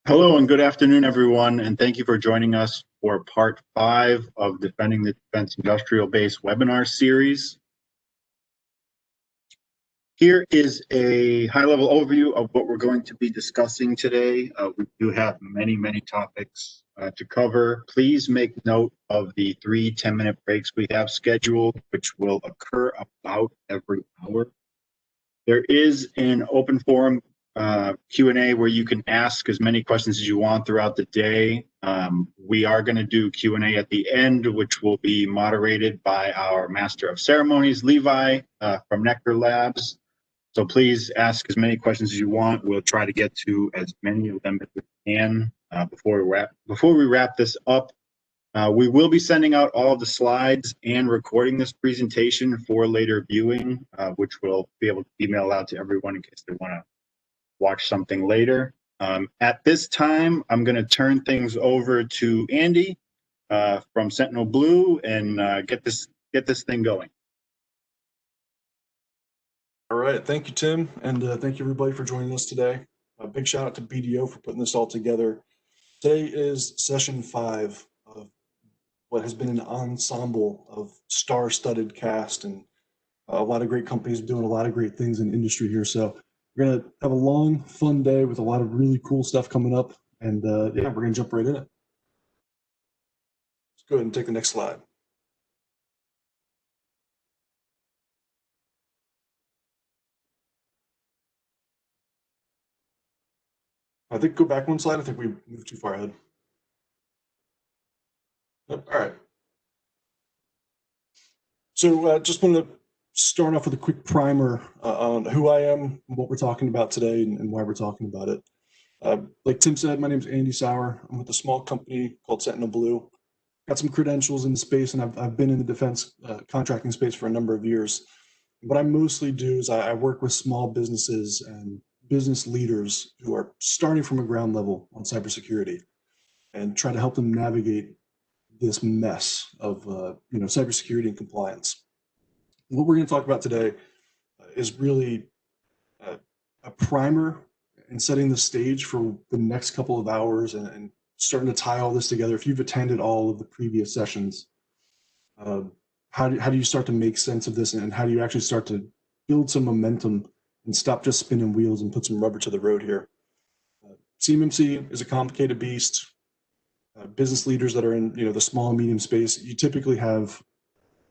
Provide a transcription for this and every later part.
Hello and good afternoon, everyone, and thank you for joining us for part 5 of Defending the Defense Industrial Base webinar series. Here is a high-level overview of what we're going to be discussing today. We do have many topics to cover. Please make note of the 3 10-minute breaks we have scheduled, which will occur about every hour. There is an open forum Q&A where you can ask as many questions as you want throughout the day. We are going to do Q&A at the end, which will be moderated by our Master of Ceremonies, Levi, from NeQter Labs. So please ask as many questions as you want. We'll try to get to as many of them as we can before we wrap this up. We will be sending out all of the slides and recording this presentation for later viewing, which we'll be able to email out to everyone in case they want to watch something later. At this time, I'm going to turn things over to Andy from Sentinel Blue and get this thing going. All right, thank you, Tim, and thank you everybody for joining us today. A big shout out to BDO for putting this all together. Today is session 5 of what has been an ensemble of star-studded cast, and a lot of great companies doing a lot of great things in industry here. So we're going to have a long, fun day with a lot of really cool stuff coming up. And yeah, we're going to jump right in it. Let's go ahead and take the next slide. I think go back one slide. I think we moved too far ahead. All right. So just want to start off with a quick primer on who I am, what we're talking about today, and why we're talking about it. Like Tim said, my name is Andy Sauer. I'm with a small company called Sentinel Blue. Got some credentials in the space, and I've been in the defense contracting space for a number of years. What I mostly do is I work with small businesses and business leaders who are starting from a ground level on cybersecurity and try to help them navigate this mess of cybersecurity and compliance. What we're going to talk about today is really a primer and setting the stage for the next couple of hours and starting to tie all this together. If you've attended all of the previous sessions, how do you start to make sense of this, and how do you actually start to build some momentum and stop just spinning wheels and put some rubber to the road here? CMMC is a complicated beast. Business leaders that are in the small and medium space, you typically have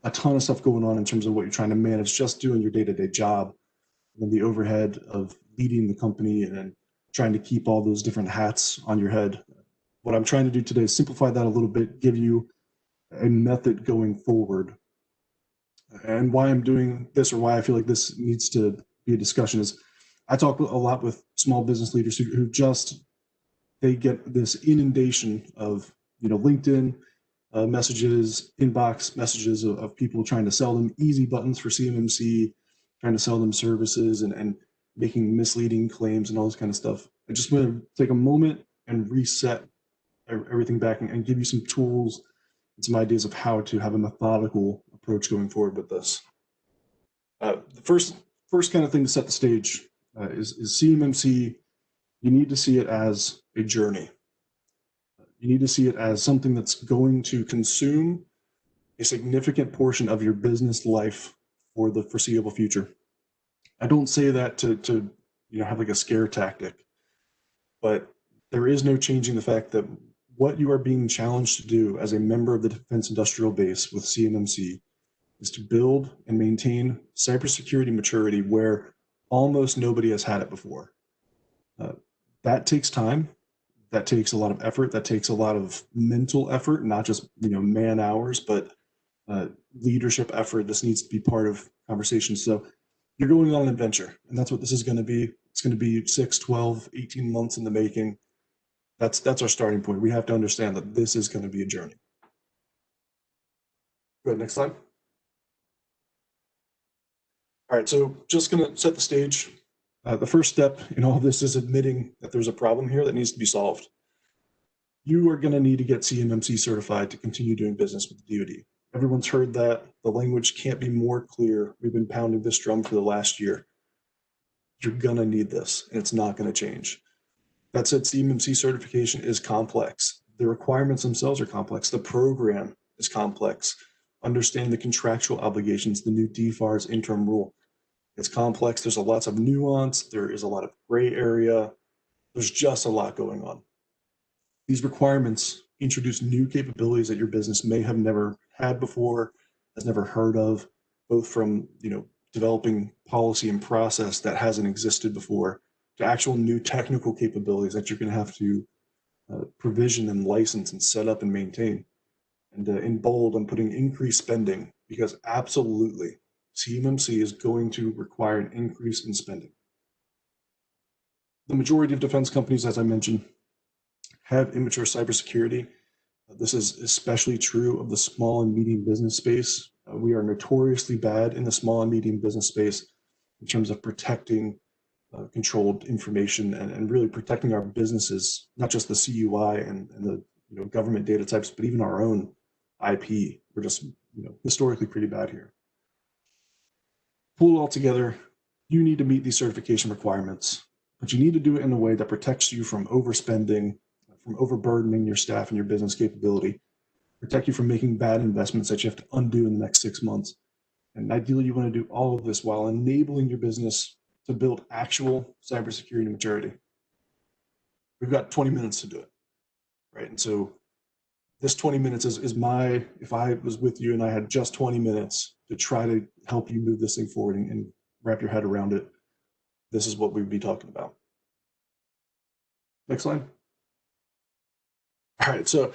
a ton of stuff going on in terms of what you're trying to manage, just doing your day-to-day job, and then the overhead of leading the company and then trying to keep all those different hats on your head. What I'm trying to do today is simplify that a little bit, give you a method going forward. And why I'm doing this, or why I feel like this needs to be a discussion, is I talk a lot with small business leaders who just, they get this inundation of LinkedIn messages, inbox messages of people trying to sell them easy buttons for CMMC, trying to sell them services and making misleading claims and all this kind of stuff. I just want to take a moment and reset everything back and give you some tools and some ideas of how to have a methodical approach going forward with this. The first kind of thing to set the stage is CMMC. You need to see it as a journey. You need to see it as something that's going to consume a significant portion of your business life for the foreseeable future. I don't say that to have like a scare tactic, but there is no changing the fact that what you are being challenged to do as a member of the Defense Industrial Base with CMMC is to build and maintain cybersecurity maturity where almost nobody has had it before. That takes time. That takes a lot of effort. That takes a lot of mental effort, not just man hours, but leadership effort. This needs to be part of conversation. So you're going on an adventure, and that's what this is going to be. It's going to be 6, 12, 18 months in the making. That's our starting point. We have to understand that this is going to be a journey. Go ahead, next slide. All right, so just going to set the stage. The first step in all this is admitting that there's a problem here that needs to be solved. You are going to need to get CMMC certified to continue doing business with the DoD. Everyone's heard that. The language can't be more clear. We've been pounding this drum for the last year. You're going to need this, and it's not going to change. That said, CMMC certification is complex. The requirements themselves are complex. The program is complex. Understanding the contractual obligations, the new DFARS interim rule. It's complex. There's lots of nuance. There is a lot of gray area. There's just a lot going on. These requirements introduce new capabilities that your business may have never had before, has never heard of, both from developing policy and process that hasn't existed before, to actual new technical capabilities that you're going to have to provision and license and set up and maintain. And in bold, I'm putting increased spending, because absolutely, CMMC is going to require an increase in spending. The majority of defense companies, as I mentioned, have immature cybersecurity. This is especially true of the small and medium business space. We are notoriously bad in the small and medium business space in terms of protecting controlled information and really protecting our businesses, not just the CUI and the government data types, but even our own IP. We're just historically pretty bad here. Pull it all together, you need to meet these certification requirements, but you need to do it in a way that protects you from overspending, from overburdening your staff and your business capability, protect you from making bad investments that you have to undo in the next 6 months. And ideally, you want to do all of this while enabling your business to build actual cybersecurity maturity. We've got 20 minutes to do it, right? And so this 20 minutes is my, if I was with you and I had just 20 minutes to try to help you move this thing forward and wrap your head around it, this is what we'd be talking about. Next slide. All right, so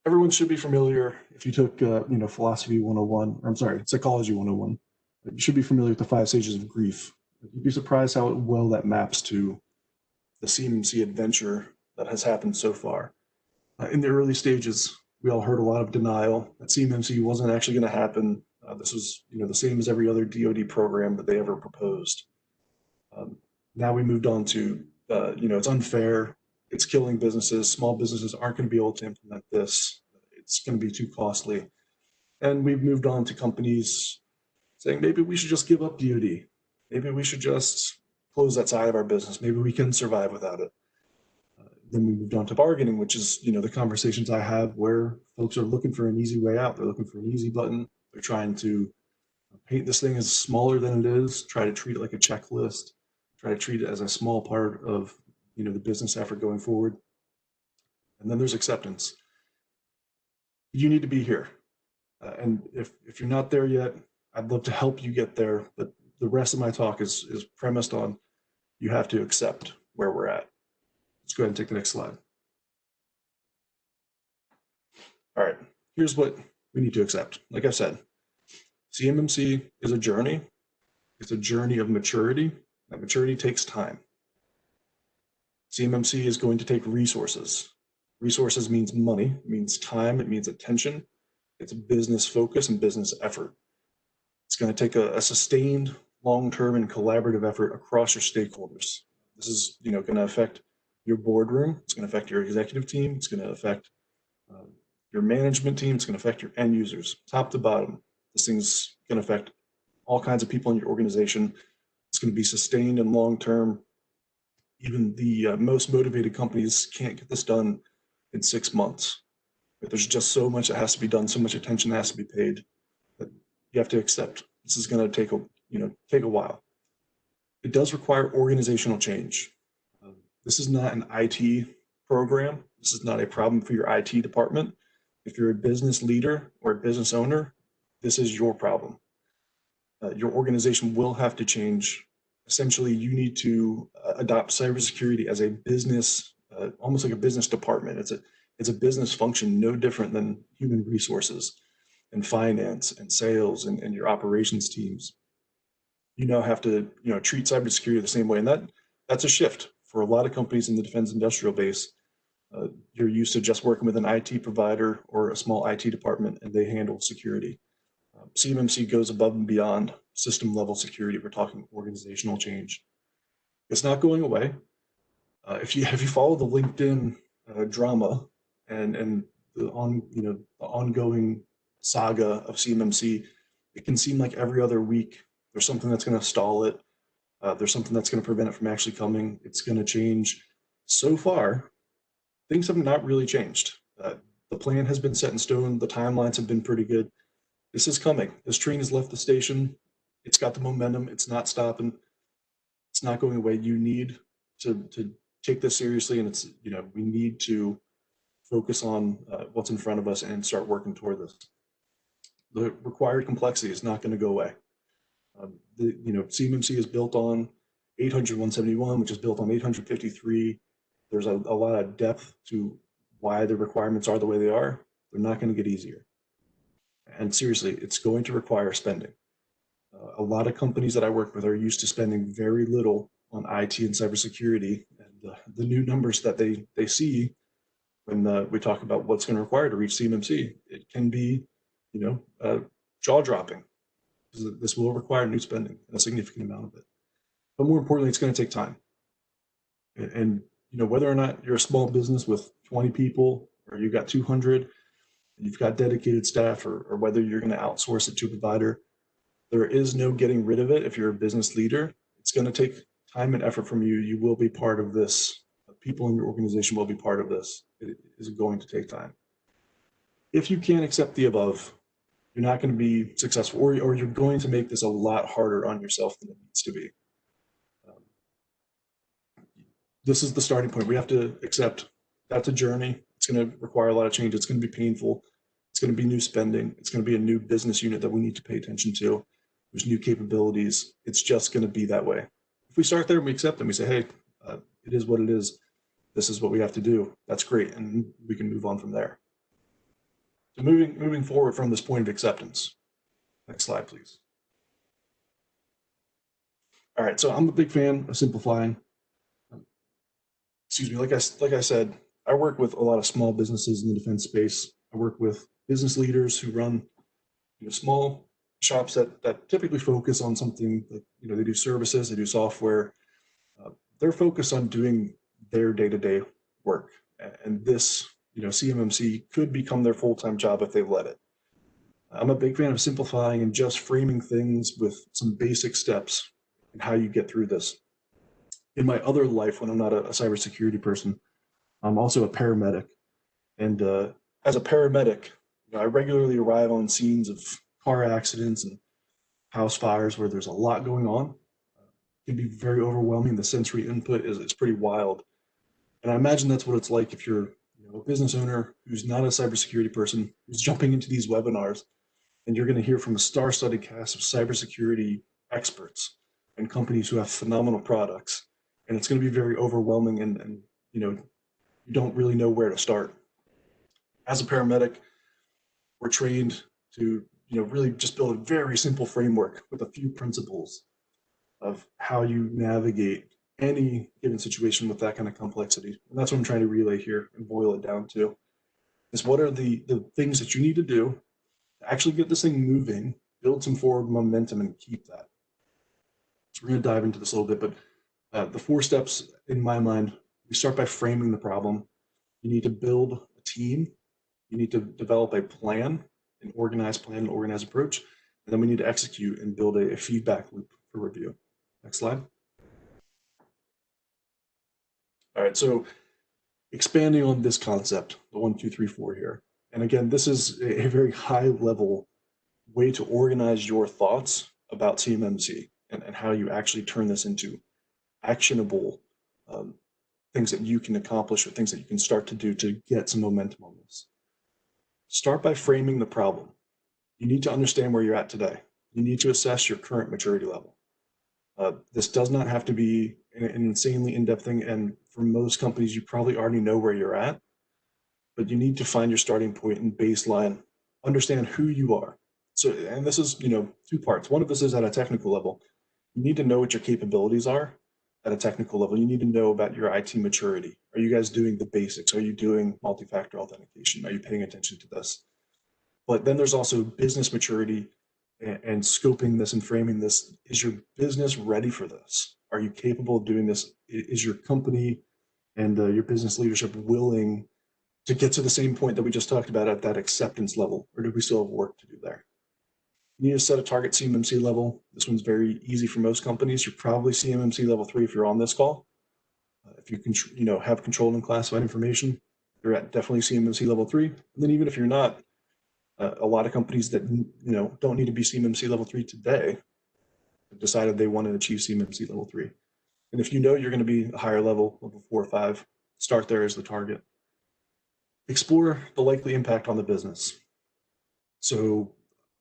everyone should be familiar, if you took philosophy 101, or I'm sorry, psychology 101, you should be familiar with the 5 stages of grief. You'd be surprised how well that maps to the CMMC adventure that has happened so far. In the early stages, we all heard a lot of denial that CMMC wasn't actually going to happen. This was the same as every other DoD program that they ever proposed. Now we moved on to, it's unfair, it's killing businesses, small businesses aren't going to be able to implement this, it's going to be too costly. And we've moved on to companies saying maybe we should just give up DoD. Maybe we should just close that side of our business. Maybe we can survive without it. Then we moved on to bargaining, which is, the conversations I have where folks are looking for an easy way out. They're looking for an easy button. They're trying to paint this thing as smaller than it is, try to treat it like a checklist, try to treat it as a small part of, the business effort going forward. And then there's acceptance. You need to be here. And if you're not there yet, I'd love to help you get there, but the rest of my talk is premised on you have to accept where we're at. Let's go ahead and take the next slide. All right, here's what we need to accept. Like I said, CMMC is a journey. It's a journey of maturity. That maturity takes time. CMMC is going to take resources. Resources means money, it means time, it means attention. It's a business focus and business effort. It's going to take a sustained, long-term and collaborative effort across your stakeholders. This is, going to affect your boardroom. It's going to affect your executive team. It's going to affect your management team. It's going to affect your end users, top to bottom. This thing's going to affect all kinds of people in your organization. It's going to be sustained and long-term. Even the most motivated companies can't get this done in 6 months. But there's just so much that has to be done, so much attention that has to be paid, that you have to accept. This is going to take a while. It does require organizational change. This is not an IT program. This is not a problem for your IT department. If you're a business leader or a business owner, this is your problem. Your organization will have to change. Essentially, you need to adopt cybersecurity as a business, almost like a business department. It's a business function, no different than human resources and finance and sales and your operations teams. You now have to treat cybersecurity the same way, and that's a shift for a lot of companies in the defense industrial base. You're used to just working with an IT provider or a small IT department, and they handle security. CMMC goes above and beyond system level security. We're talking organizational change. It's not going away. If you follow the LinkedIn drama and the ongoing saga of CMMC, it can seem like every other week there's something that's going to stall it. There's something that's going to prevent it from actually coming. It's going to change. so far, things have not really changed. The plan has been set in stone. The timelines have been pretty good. This is coming. This train has left the station. It's got the momentum. It's not stopping. It's not going away. You need to take this seriously, and it's, you know, we need to focus on what's in front of us and start working toward this. The required complexity is not going to go away. You know, CMMC is built on 800.171, which is built on 853. There's a lot of depth to why the requirements are the way they are. They're not going to get easier. And seriously, it's going to require spending. A lot of companies that I work with are used to spending very little on IT and cybersecurity. And the new numbers that they see when we talk about what's going to require to reach CMMC, it can be, you know, jaw-dropping. This will require new spending, and a significant amount of it. But more importantly, it's going to take time. And you know, whether or not you're a small business with 20 people, or you've got 200, and you've got dedicated staff, or whether you're going to outsource it to a provider, there is no getting rid of it. If you're a business leader, it's going to take time and effort from you. You will be part of this. People in your organization will be part of this. It is going to take time. If you can't accept the above, you're not going to be successful, or you're going to make this a lot harder on yourself than it needs to be. This is the starting point. We have to accept that's a journey. It's going to require a lot of change. It's going to be painful. It's going to be new spending. It's going to be a new business unit that we need to pay attention to. There's new capabilities. It's just going to be that way. If we start there and we accept them, we say, hey, it is what it is. This is what we have to do. That's great. And we can move on from there. So moving forward from this point of acceptance. Next slide, please. All right, so I'm a big fan of simplifying. Excuse me, like I said, I work with a lot of small businesses in the defense space. I work with business leaders who run, you know, small shops that typically focus on something that, you know, they do services, they do software. They're focused on doing their day-to-day work. And this, you know, CMMC could become their full-time job if they let it. I'm a big fan of simplifying and just framing things with some basic steps in how you get through this. In my other life, when I'm not a cybersecurity person, I'm also a paramedic. And as a paramedic, you know, I regularly arrive on scenes of car accidents and house fires where there's a lot going on. It can be very overwhelming. The sensory input is pretty wild. And I imagine that's what it's like if you're, you know, a business owner who's not a cybersecurity person, who's jumping into these webinars, and you're going to hear from a star-studded cast of cybersecurity experts and companies who have phenomenal products. And it's going to be very overwhelming, and you know, you don't really know where to start. As a paramedic, we're trained to, you know, really just build a very simple framework with a few principles of how you navigate any given situation with that kind of complexity. And that's what I'm trying to relay here and boil it down to, is what are the things that you need to do to actually get this thing moving, build some forward momentum, and keep that. So we're going to dive into this a little bit, but the 4 steps in my mind, we start by framing the problem. You need to build a team. You need to develop a plan, an organized plan, an organized approach. And then we need to execute and build a feedback loop for review. Next slide. All right, so expanding on this concept, the 1, 2, 3, 4 here. And again, this is a very high level way to organize your thoughts about CMMC and how you actually turn this into actionable things that you can accomplish or things that you can start to do to get some momentum on this. Start by framing the problem. You need to understand where you're at today. You need to assess your current maturity level. This does not have to be an insanely in-depth thing, and for most companies, you probably already know where you're at, but you need to find your starting point and baseline, understand who you are. So, and this is, you know, 2 parts. One of this is at a technical level. You need to know what your capabilities are at a technical level. You need to know about your IT maturity. Are you guys doing the basics? Are you doing multi-factor authentication? Are you paying attention to this? But then there's also business maturity and scoping this and framing this. Is your business ready for this? Are you capable of doing this? Is your company and your business leadership willing to get to the same point that we just talked about at that acceptance level? Or do we still have work to do there? You need to set a target CMMC level. This one's very easy for most companies. You're probably CMMC level 3 if you're on this call. If you can, have controlled and classified information, you're at definitely CMMC level 3. And then even if you're not, a lot of companies that don't need to be CMMC level 3 today have decided they want to achieve CMMC level 3. And if you're going to be a higher level 4 or 5, start there as the target. Explore the likely impact on the business. So,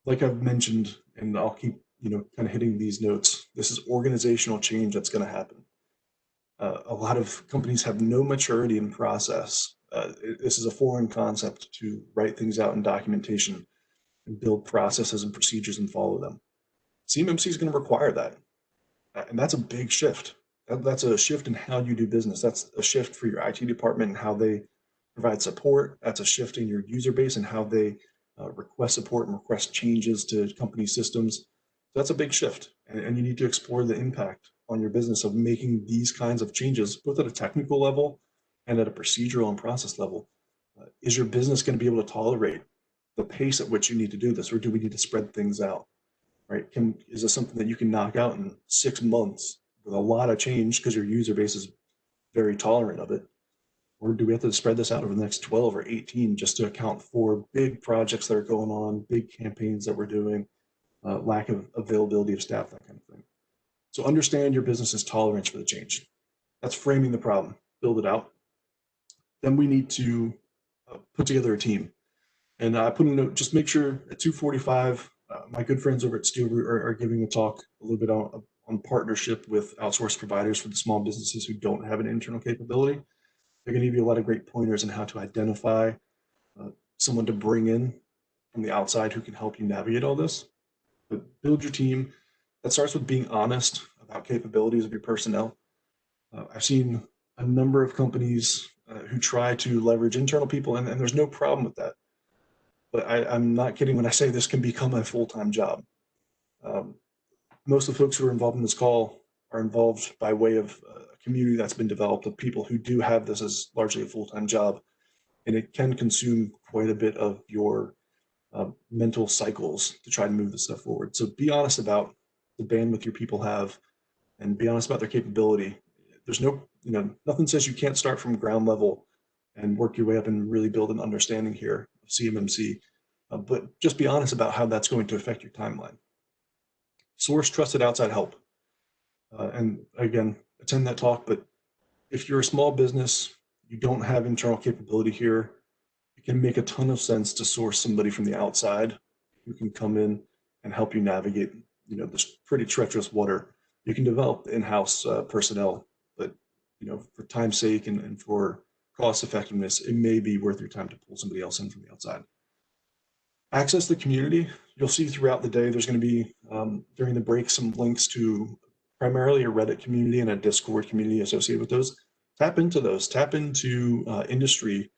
like I've mentioned, and I'll keep kind of hitting these notes, this is organizational change that's going to happen. A lot of companies have no maturity in process. This is a foreign concept to write things out in documentation and build processes and procedures and follow them. CMMC is going to require that. And that's a big shift. That's a shift in how you do business. That's a shift for your IT department and how they provide support. That's a shift in your user base and how they request support and request changes to company systems. That's a big shift. And you need to explore the impact on your business of making these kinds of changes, both at a technical level and at a procedural and process level. Is your business going to be able to tolerate the pace at which you need to do this, or do we need to spread things out? Right? Is this something that you can knock out in 6 months with a lot of change because your user base is very tolerant of it? Or do we have to spread this out over the next 12 or 18 just to account for big projects that are going on, big campaigns that we're doing, lack of availability of staff, that kind of thing? So understand your business's tolerance for the change. That's framing the problem, build it out. Then we need to put together a team. And I put a note, just make sure at 2:45, my good friends over at Steel are giving a talk a little bit on partnership with outsourced providers for the small businesses who don't have an internal capability. They're going to give you a lot of great pointers on how to identify someone to bring in from the outside who can help you navigate all this. But build your team. That starts with being honest about capabilities of your personnel. I've seen a number of companies who try to leverage internal people, and there's no problem with that. But I'm not kidding when I say this can become a full-time job. Most of the folks who are involved in this call are involved by way of a community that's been developed of people who do have this as largely a full-time job, and it can consume quite a bit of your mental cycles to try to move this stuff forward. So be honest about the bandwidth your people have, and be honest about their capability. There's nothing says you can't start from ground level and work your way up and really build an understanding here of CMMC, but just be honest about how that's going to affect your timeline. Source trusted outside help. And again, attend that talk, but if you're a small business, you don't have internal capability here, it can make a ton of sense to source somebody from the outside who can come in and help you navigate this pretty treacherous water. You can develop in-house personnel, but for time's sake and for cost effectiveness, it may be worth your time to pull somebody else in from the outside. Access the community. You'll see throughout the day, there's going to be, during the break, some links to primarily a Reddit community and a Discord community associated with those. Tap into those. Tap into industry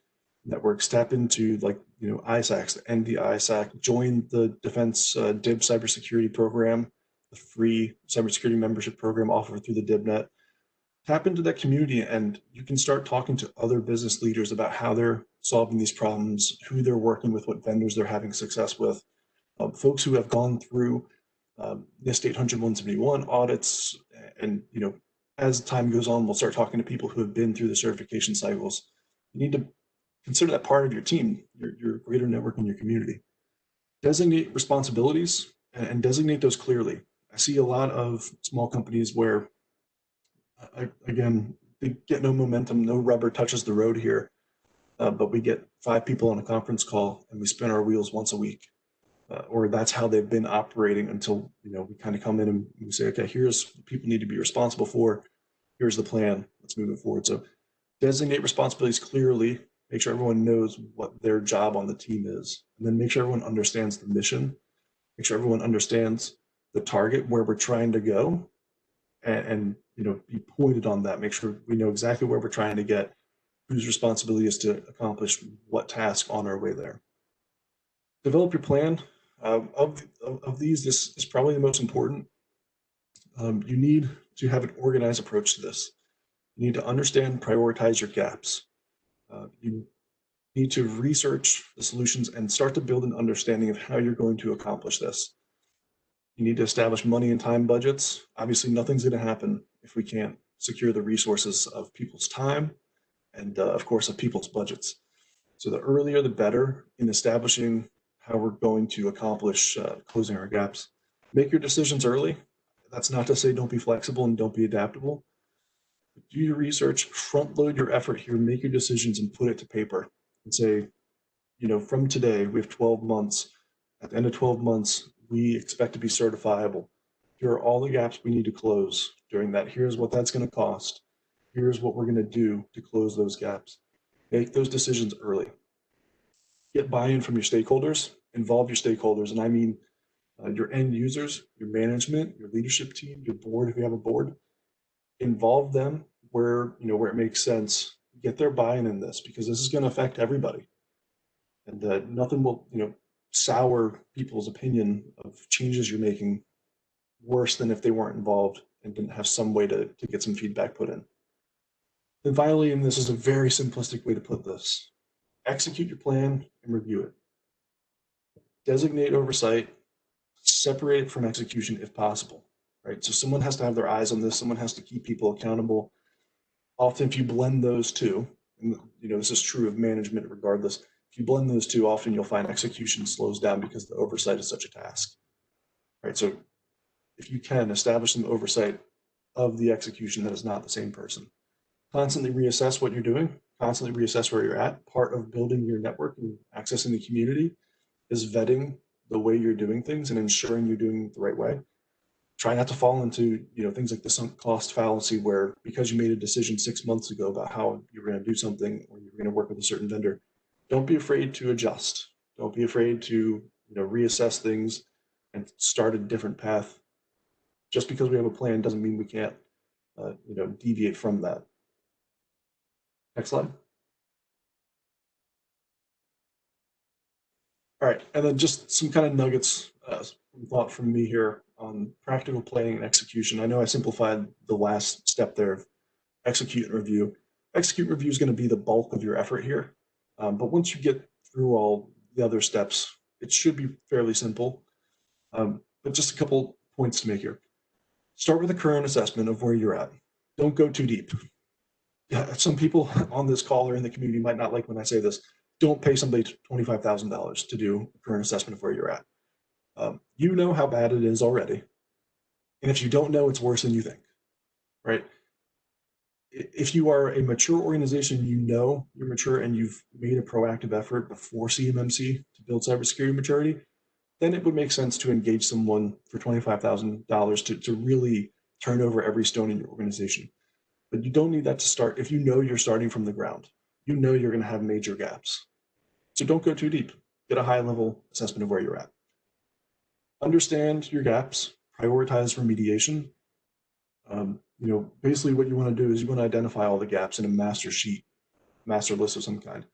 networks. Tap into ISACs, the ND ISAC. Join the Defense DIB Cybersecurity program, the free cybersecurity membership program offered through the DIBnet. Tap into that community, and you can start talking to other business leaders about how they're solving these problems, who they're working with, what vendors they're having success with. Folks who have gone through NIST 800-171 audits, and as time goes on, we'll start talking to people who have been through the certification cycles. You need to consider that part of your team, your greater network in your community. Designate responsibilities and designate those clearly. I see a lot of small companies where, again, they get no momentum, no rubber touches the road here, but we get 5 people on a conference call and we spin our wheels once a week. Or that's how they've been operating until we kind of come in and we say, okay, here's what people need to be responsible for. Here's the plan. Let's move it forward. So designate responsibilities clearly. Make sure everyone knows what their job on the team is, and then make sure everyone understands the mission. Make sure everyone understands the target, where we're trying to go, and be pointed on that. Make sure we know exactly where we're trying to get, whose responsibility is to accomplish what task on our way there. Develop your plan. Of these, this is probably the most important. You need to have an organized approach to this. You need to understand and prioritize your gaps. You need to research the solutions and start to build an understanding of how you're going to accomplish this. You need to establish money and time budgets. Obviously, nothing's going to happen if we can't secure the resources of people's time and of course of people's budgets. So the earlier the better in establishing how we're going to accomplish closing our gaps. Make your decisions early. That's not to say don't be flexible and don't be adaptable. Do your research, front load your effort here, make your decisions and put it to paper and say, from today, we have 12 months. At the end of 12 months, we expect to be certifiable. Here are all the gaps we need to close during that. Here's what that's going to cost. Here's what we're going to do to close those gaps. Make those decisions early. Get buy-in from your stakeholders, involve your stakeholders, and I mean your end users, your management, your leadership team, your board, if you have a board. Involve them where it makes sense. Get their buy-in in this because this is going to affect everybody, and nothing will sour people's opinion of changes you're making worse than if they weren't involved and didn't have some way to get some feedback put in. Then finally, and this is a very simplistic way to put this, execute your plan and review it. Designate oversight, separate it from execution if possible, right? So someone has to have their eyes on this, someone has to keep people accountable. Often if you blend those two, and this is true of management regardless, if you blend those two, often you'll find execution slows down because the oversight is such a task, right? So if you can establish some oversight of the execution that is not the same person. Constantly reassess what you're doing, constantly reassess where you're at. Part of building your network and accessing the community is vetting the way you're doing things and ensuring you're doing it the right way. Try not to fall into things like the sunk cost fallacy where because you made a decision 6 months ago about how you were going to do something or you were going to work with a certain vendor, don't be afraid to adjust. Don't be afraid to reassess things and start a different path. Just because we have a plan doesn't mean we can't deviate from that. Next slide. All right, and then just some kind of nuggets thought from me here on practical planning and execution. I know I simplified the last step there of execute and review. Execute and review is going to be the bulk of your effort here, but once you get through all the other steps, it should be fairly simple. But just a couple points to make here. Start with a current assessment of where you're at. Don't go too deep. Yeah, some people on this call or in the community might not like when I say this. Don't pay somebody $25,000 to do a current assessment of where you're at. You know how bad it is already. And if you don't know, it's worse than you think, right? If you are a mature organization, you're mature and you've made a proactive effort before CMMC to build cybersecurity maturity, then it would make sense to engage someone for $25,000 to really turn over every stone in your organization. But you don't need that to start. If you know you're starting from the ground, you know you're going to have major gaps. So don't go too deep. Get a high-level assessment of where you're at. Understand your gaps. Prioritize remediation. Basically what you want to do is you want to identify all the gaps in a master sheet, master list of some kind.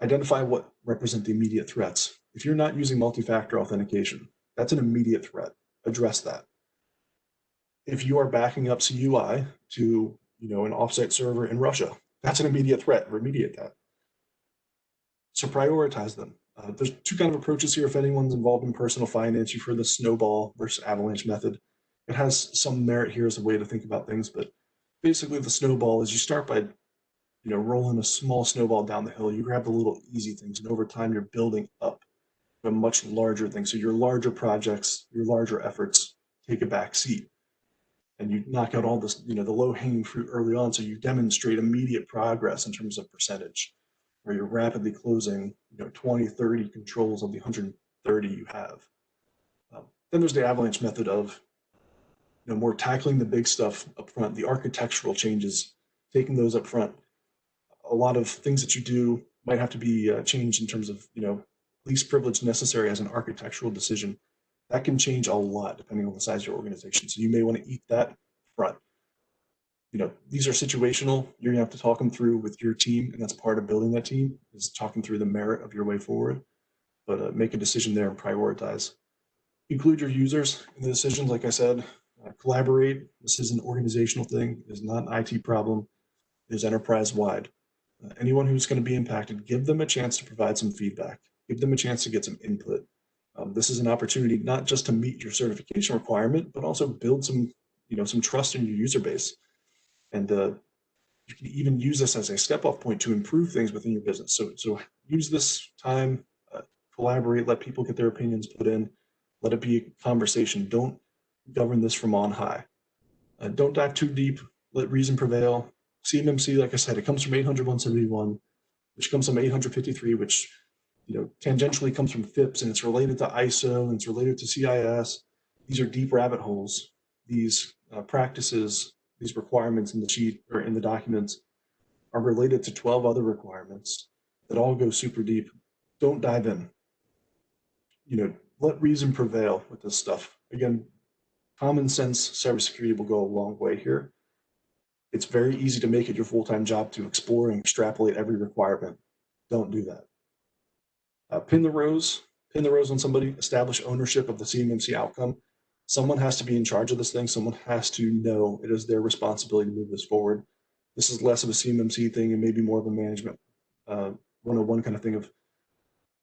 Identify what represent the immediate threats. If you're not using multi-factor authentication, that's an immediate threat. Address that. If you are backing up CUI to an offsite server in Russia, that's an immediate threat. Remediate that. So prioritize them. There's two kind of approaches here. If anyone's involved in personal finance, you've heard the snowball versus avalanche method. It has some merit here as a way to think about things, but basically the snowball is you start by rolling a small snowball down the hill. You grab the little easy things, and over time you're building up a much larger thing. So your larger projects, your larger efforts take a back seat. And you knock out all this, the low-hanging fruit early on, so you demonstrate immediate progress in terms of percentage, where you're rapidly closing 20, 30 controls of the 130 you have. Then there's the avalanche method of more tackling the big stuff up front, the architectural changes, taking those up front. A lot of things that you do might have to be changed in terms of least privilege necessary as an architectural decision. That can change a lot depending on the size of your organization. So you may want to eat that front. These are situational. You're gonna have to talk them through with your team, and that's part of building that team, is talking through the merit of your way forward. But make a decision there and prioritize. Include your users in the decisions, like I said. Collaborate. This is an organizational thing. It is not an IT problem. It is enterprise-wide. Anyone who's going to be impacted, give them a chance to provide some feedback. Give them a chance to get some input. This is an opportunity not just to meet your certification requirement, but also build some, some trust in your user base. And you can even use this as a step-off point to improve things within your business. So use this time, collaborate, let people get their opinions put in, let it be a conversation. Don't govern this from on high. Don't dive too deep, let reason prevail. CMMC, like I said, it comes from 800-171, which comes from 853, which tangentially comes from FIPS, and it's related to ISO, and it's related to CIS. These are deep rabbit holes. These practices, these requirements in the sheet or in the documents are related to 12 other requirements that all go super deep. Don't dive in. Let reason prevail with this stuff. Again, common sense cybersecurity will go a long way here. It's very easy to make it your full-time job to explore and extrapolate every requirement. Don't do that. Pin the rows on somebody, establish ownership of the CMMC outcome. Someone has to be in charge of this thing. Someone has to know it is their responsibility to move this forward. This is less of a CMMC thing and maybe more of a management 101 kind of thing of,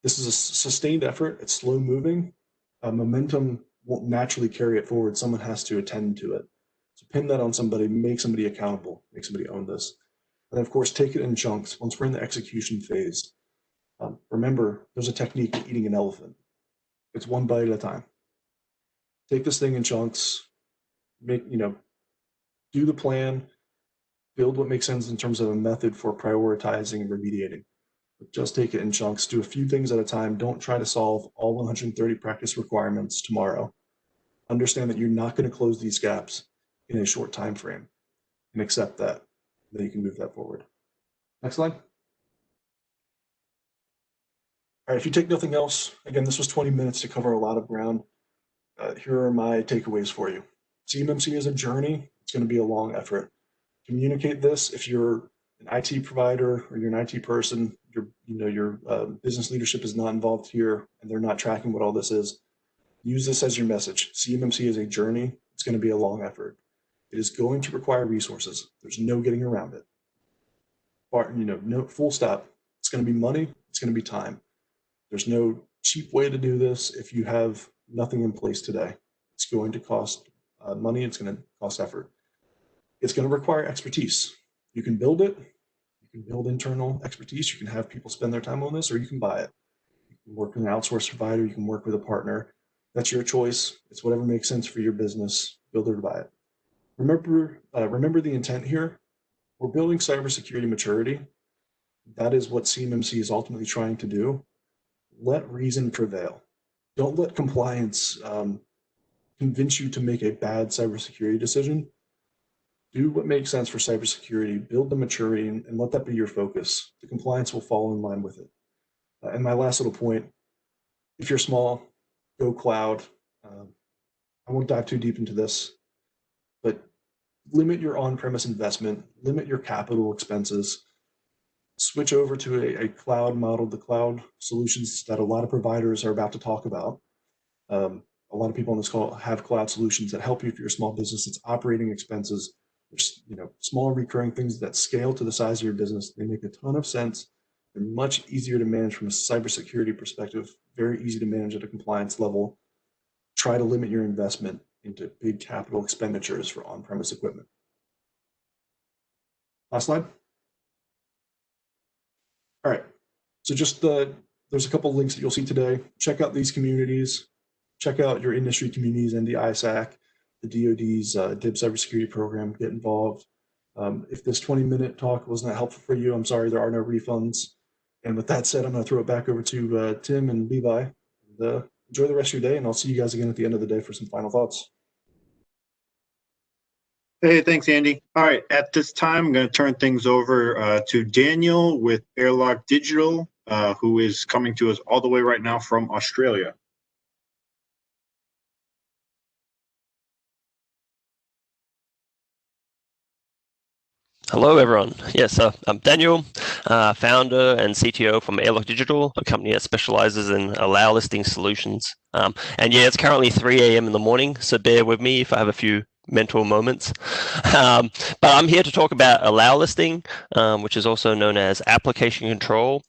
this is a sustained effort. It's slow moving. Momentum won't naturally carry it forward. Someone has to attend to it. So pin that on somebody, make somebody accountable, make somebody own this. And of course, take it in chunks. Once we're in the execution phase, remember, there's a technique of eating an elephant. It's one bite at a time. Take this thing in chunks, do the plan, build what makes sense in terms of a method for prioritizing and remediating. But just take it in chunks, do a few things at a time. Don't try to solve all 130 practice requirements tomorrow. Understand that you're not going to close these gaps in a short time frame, and accept that. Then you can move that forward. Next slide. All right, if you take nothing else, again, this was 20 minutes to cover a lot of ground. Here are my takeaways for you. CMMC is a journey. It's going to be a long effort. Communicate this. If you're an IT provider or you're an IT person, your business leadership is not involved here and they're not tracking what all this is, use this as your message. CMMC is a journey. It's going to be a long effort. It is going to require resources. There's no getting around it. No full stop. It's going to be money. It's going to be time. There's no cheap way to do this if you have nothing in place today. It's going to cost money. It's going to cost effort. It's going to require expertise. You can build it. You can build internal expertise. You can have people spend their time on this, or you can buy it. You can work with an outsourced provider. You can work with a partner. That's your choice. It's whatever makes sense for your business. Build it or buy it. Remember the intent here. We're building cybersecurity maturity. That is what CMMC is ultimately trying to do. Let reason prevail. Don't let compliance convince you to make a bad cybersecurity decision. Do what makes sense for cybersecurity, build the maturity, and let that be your focus. The compliance will fall in line with it. And my last little point, if you're small, go cloud. I won't dive too deep into this, but limit your on-premise investment, limit your capital expenses, switch over to a cloud model, the cloud solutions that a lot of providers are about to talk about. A lot of people on this call have cloud solutions that help you for your small business. It's operating expenses, which, small recurring things that scale to the size of your business. They make a ton of sense. They're much easier to manage from a cybersecurity perspective, very easy to manage at a compliance level. Try to limit your investment into big capital expenditures for on-premise equipment. Last slide. All right, so just there's a couple of links that you'll see today. Check out these communities. Check out your industry communities, NDISAC, the DoD's DIB cybersecurity program. Get involved. If this 20-minute talk was not helpful for you, I'm sorry, there are no refunds. And with that said, I'm going to throw it back over to Tim and Levi. And, enjoy the rest of your day, and I'll see you guys again at the end of the day for some final thoughts. Hey, thanks, Andy. All right, at this time, I'm going to turn things over to Daniel with Airlock Digital, who is coming to us all the way right now from Australia. Hello, everyone. Yes, I'm Daniel, founder and CTO from Airlock Digital, a company that specializes in Allowlisting solutions. And yeah, it's currently 3 a.m. in the morning, so bear with me if I have a few mental moments. But I'm here to talk about Allowlisting, which is also known as application control,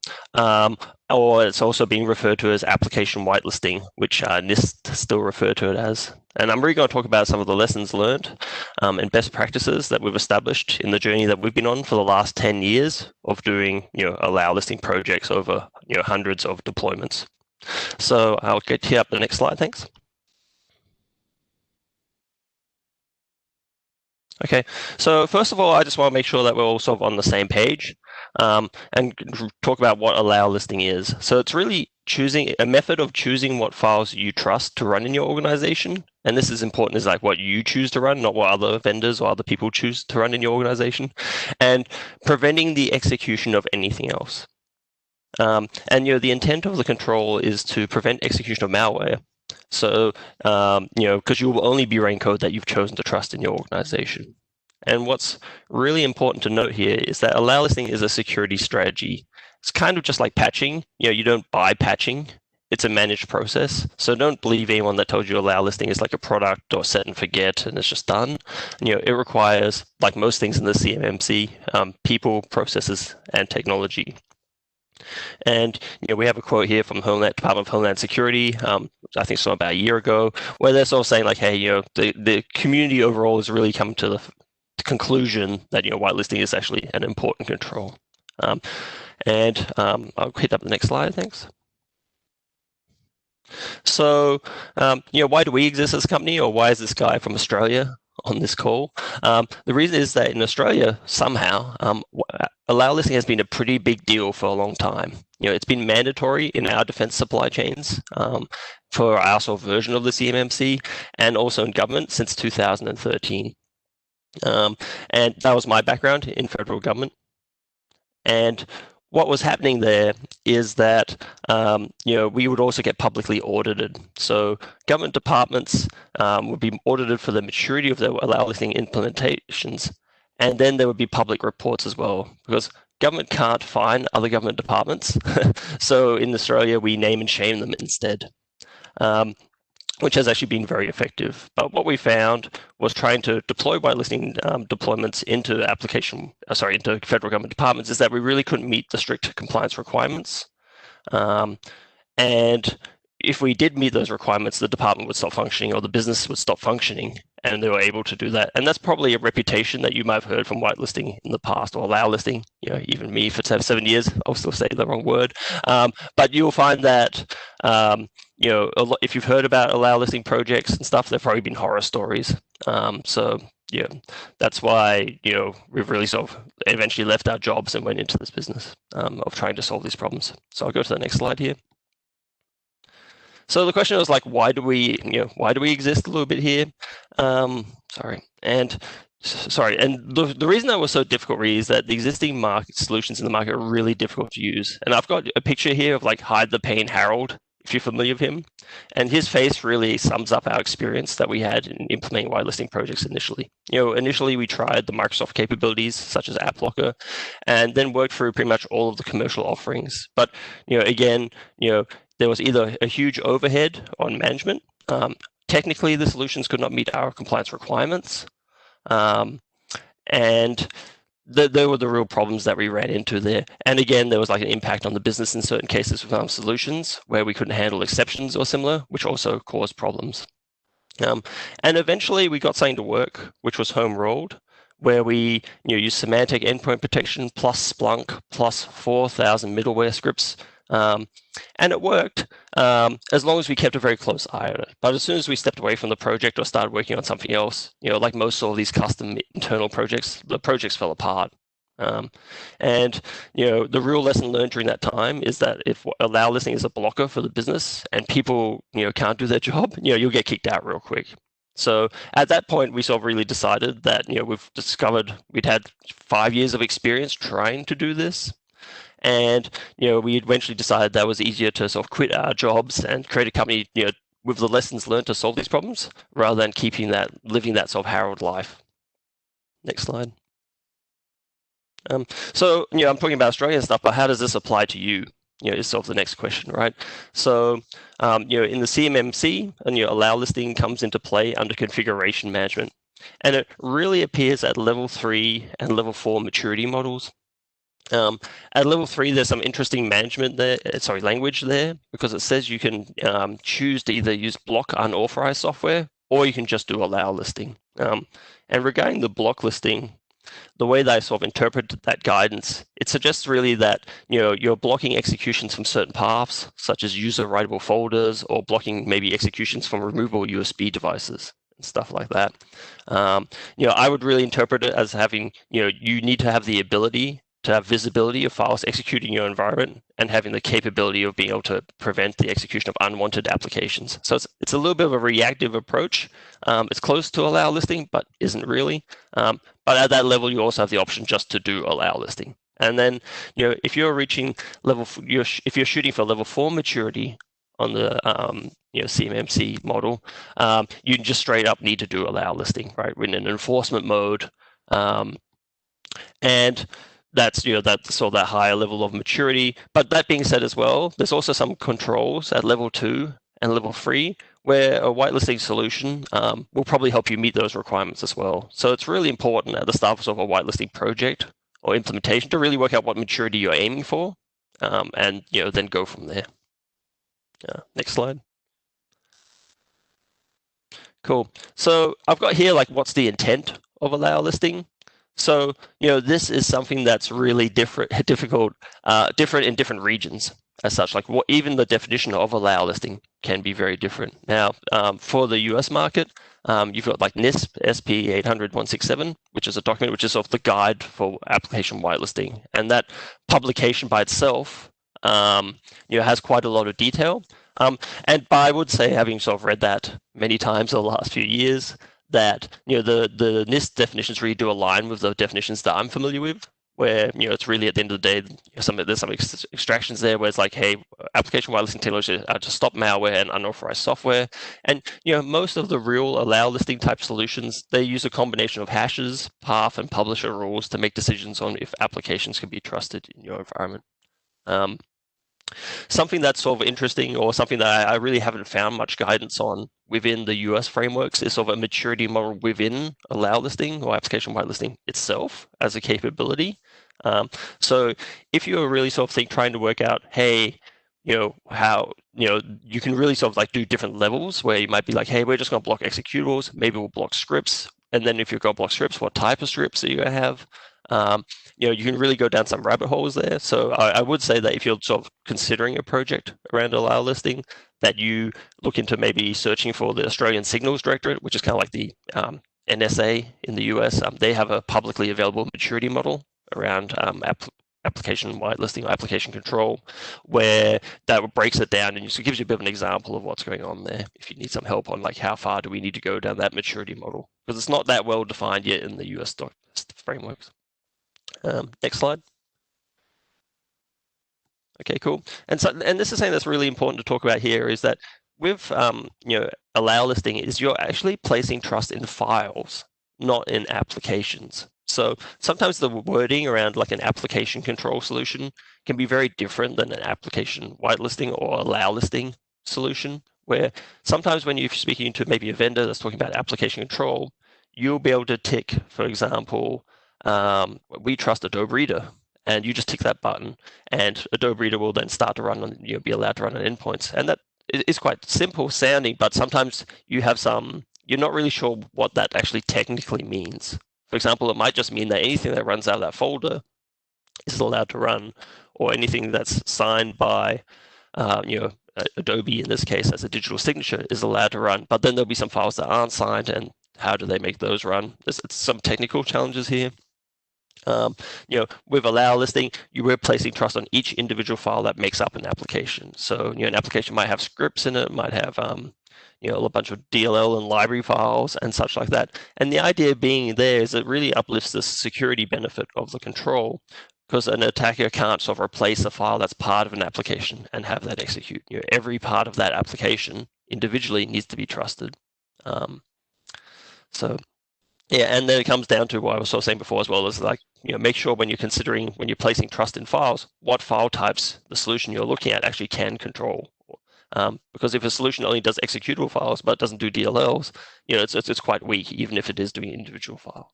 or it's also being referred to as application whitelisting, which NIST still refer to it as. And I'm really going to talk about some of the lessons learned and best practices that we've established in the journey that we've been on for the last 10 years of doing, Allowlisting projects over, hundreds of deployments. So I'll get here up the next slide, thanks. Okay, so first of all, I just want to make sure that we're all sort of on the same page and talk about what Allowlisting is. So it's really choosing a method of choosing what files you trust to run in your organization. And this is important, is like what you choose to run, not what other vendors or other people choose to run in your organization, and preventing the execution of anything else. And the intent of the control is to prevent execution of malware. So, because you will only be running code that you've chosen to trust in your organization. And what's really important to note here is that Allowlisting is a security strategy. It's kind of just like patching. You don't buy patching. It's a managed process. So don't believe anyone that told you Allowlisting is like a product or set and forget and it's just done. It requires, like most things in the CMMC, people, processes, and technology. And we have a quote here from the Department of Homeland Security, I think so about a year ago, where they're sort of saying like, hey, the community overall has really come to the conclusion that whitelisting is actually an important control. I'll hit up the next slide, thanks. So, why do we exist as a company, or why is this guy from Australia on this call? The reason is that in Australia, somehow, Allowlisting has been a pretty big deal for a long time. It's been mandatory in our defense supply chains for our sort of version of the CMMC, and also in government since 2013. And that was my background in federal government. And what was happening there is that we would also get publicly audited. So government departments would be audited for the maturity of their Allowlisting implementations, and then there would be public reports as well, because government can't find other government departments. So in Australia, we name and shame them instead, which has actually been very effective. But what we found was trying to deploy whitelisting deployments into into federal government departments is that we really couldn't meet the strict compliance requirements. And if we did meet those requirements, the department would stop functioning or the business would stop functioning, and they were able to do that. And that's probably a reputation that you might have heard from whitelisting in the past, or Allowlisting. Even me for 7 years, I'll still say the wrong word. But you'll find that if you've heard about Allowlisting projects and stuff, they've probably been horror stories. That's why we've really sort of eventually left our jobs and went into this business of trying to solve these problems. So I'll go to the next slide here. So the question was like, why do we exist a little bit here? And the reason that was so difficult really is that the existing market solutions in the market are really difficult to use. And I've got a picture here of like Hide the Pain Harold, if you're familiar with him. And his face really sums up our experience that we had in implementing whitelisting projects initially. Initially we tried the Microsoft capabilities such as AppLocker, and then worked through pretty much all of the commercial offerings. But there was either a huge overhead on management. Technically, the solutions could not meet our compliance requirements. And there were the real problems that we ran into there. And again, there was like an impact on the business in certain cases with our solutions where we couldn't handle exceptions or similar, which also caused problems. And eventually we got something to work, which was home rolled, where we used semantic endpoint protection plus Splunk plus 4,000 middleware scripts. And it worked as long as we kept a very close eye on it. But as soon as we stepped away from the project or started working on something else, like most of these custom internal projects, the projects fell apart. And the real lesson learned during that time is that if Allowlisting is a blocker for the business and people can't do their job, you'll get kicked out real quick. So at that point, we sort of really decided that we've discovered we'd had 5 years of experience trying to do this. And we eventually decided that it was easier to sort of quit our jobs and create a company with the lessons learned to solve these problems, rather than living that sort of Harold life. Next slide. So I'm talking about Australian stuff, but how does this apply to you? Is sort of the next question, right? So in the CMMC, Allowlisting comes into play under configuration management. And it really appears at level 3 and level 4 maturity models. At level 3, there's some interesting management there, language there, because it says you can choose to either use block unauthorized software, or you can just do allow listing. And regarding the block listing, the way that I sort of interpret that guidance, it suggests really that you're blocking executions from certain paths, such as user writable folders, or blocking maybe executions from removable USB devices and stuff like that. I would really interpret it as having you need to have the ability to have visibility of files executing your environment and having the capability of being able to prevent the execution of unwanted applications. So it's a little bit of a reactive approach. It's close to allow listing, but isn't really. But at that level, you also have the option just to do allow listing. And then, if you're reaching if you're shooting for level 4 maturity on the CMMC model, you just straight up need to do allow listing, right? We're in an enforcement mode, and that's that's sort of that higher level of maturity. But that being said as well, there's also some controls at level 2 and level 3 where a whitelisting solution will probably help you meet those requirements as well. So it's really important at the start of sort of a whitelisting project or implementation to really work out what maturity you're aiming for, and then go from there. Next slide. Cool. So I've got here what's the intent of allow listing. So, this is something that's really different in different regions as such. Even the definition of allow listing can be very different. Now, for the US market, you've got NISP SP 800-167, which is a document which is sort of the guide for application whitelisting. And that publication by itself, has quite a lot of detail. And I would say, having sort of read that many times in the last few years, that the NIST definitions really do align with the definitions that I'm familiar with, where it's really at the end of the day there's some extractions there where it's hey, application whitelisting technology are to stop malware and unauthorized software. And most of the real allow listing type solutions, they use a combination of hashes, path, and publisher rules to make decisions on if applications can be trusted in your environment. Something that's sort of interesting, or something that I really haven't found much guidance on within the US frameworks, is sort of a maturity model within allow listing or application whitelisting itself as a capability. So if you're really sort of trying to work out, hey, how you can really sort of do different levels where you might be hey, we're just going to block executables, maybe we'll block scripts, and then if you're going to block scripts, what type of scripts are you going to have? You can really go down some rabbit holes there. So I would say that if you're sort of considering a project around allow listing, that you look into maybe searching for the Australian Signals Directorate, which is kind of like the NSA in the US. They have a publicly available maturity model around application whitelisting or application control, where that breaks it down and just gives you a bit of an example of what's going on there if you need some help on how far do we need to go down that maturity model, because it's not that well defined yet in the US frameworks. Next slide. Okay, cool. And this is something that's really important to talk about here, is that with allow listing is you're actually placing trust in files, not in applications. So sometimes the wording around an application control solution can be very different than an application whitelisting or allow listing solution, where sometimes when you're speaking to maybe a vendor that's talking about application control, you'll be able to tick, for example, we trust Adobe Reader, and you just tick that button, and Adobe Reader will then start to run on, be allowed to run on endpoints. And that is quite simple sounding, but sometimes you're not really sure what that actually technically means. For example, it might just mean that anything that runs out of that folder is allowed to run, or anything that's signed by, Adobe in this case as a digital signature is allowed to run. But then there'll be some files that aren't signed, and how do they make those run? There's some technical challenges here. With allow listing, we're placing trust on each individual file that makes up an application. So, an application might have scripts in it, might have, a bunch of DLL and library files and such like that. And the idea being there is it really uplifts the security benefit of the control, because an attacker can't sort of replace a file that's part of an application and have that execute. Every part of that application individually needs to be trusted. So, yeah, and then it comes down to what I was sort of saying before as well, is make sure when you're placing trust in files, what file types the solution you're looking at actually can control. Because if a solution only does executable files but doesn't do DLLs, it's quite weak, even if it is doing individual files.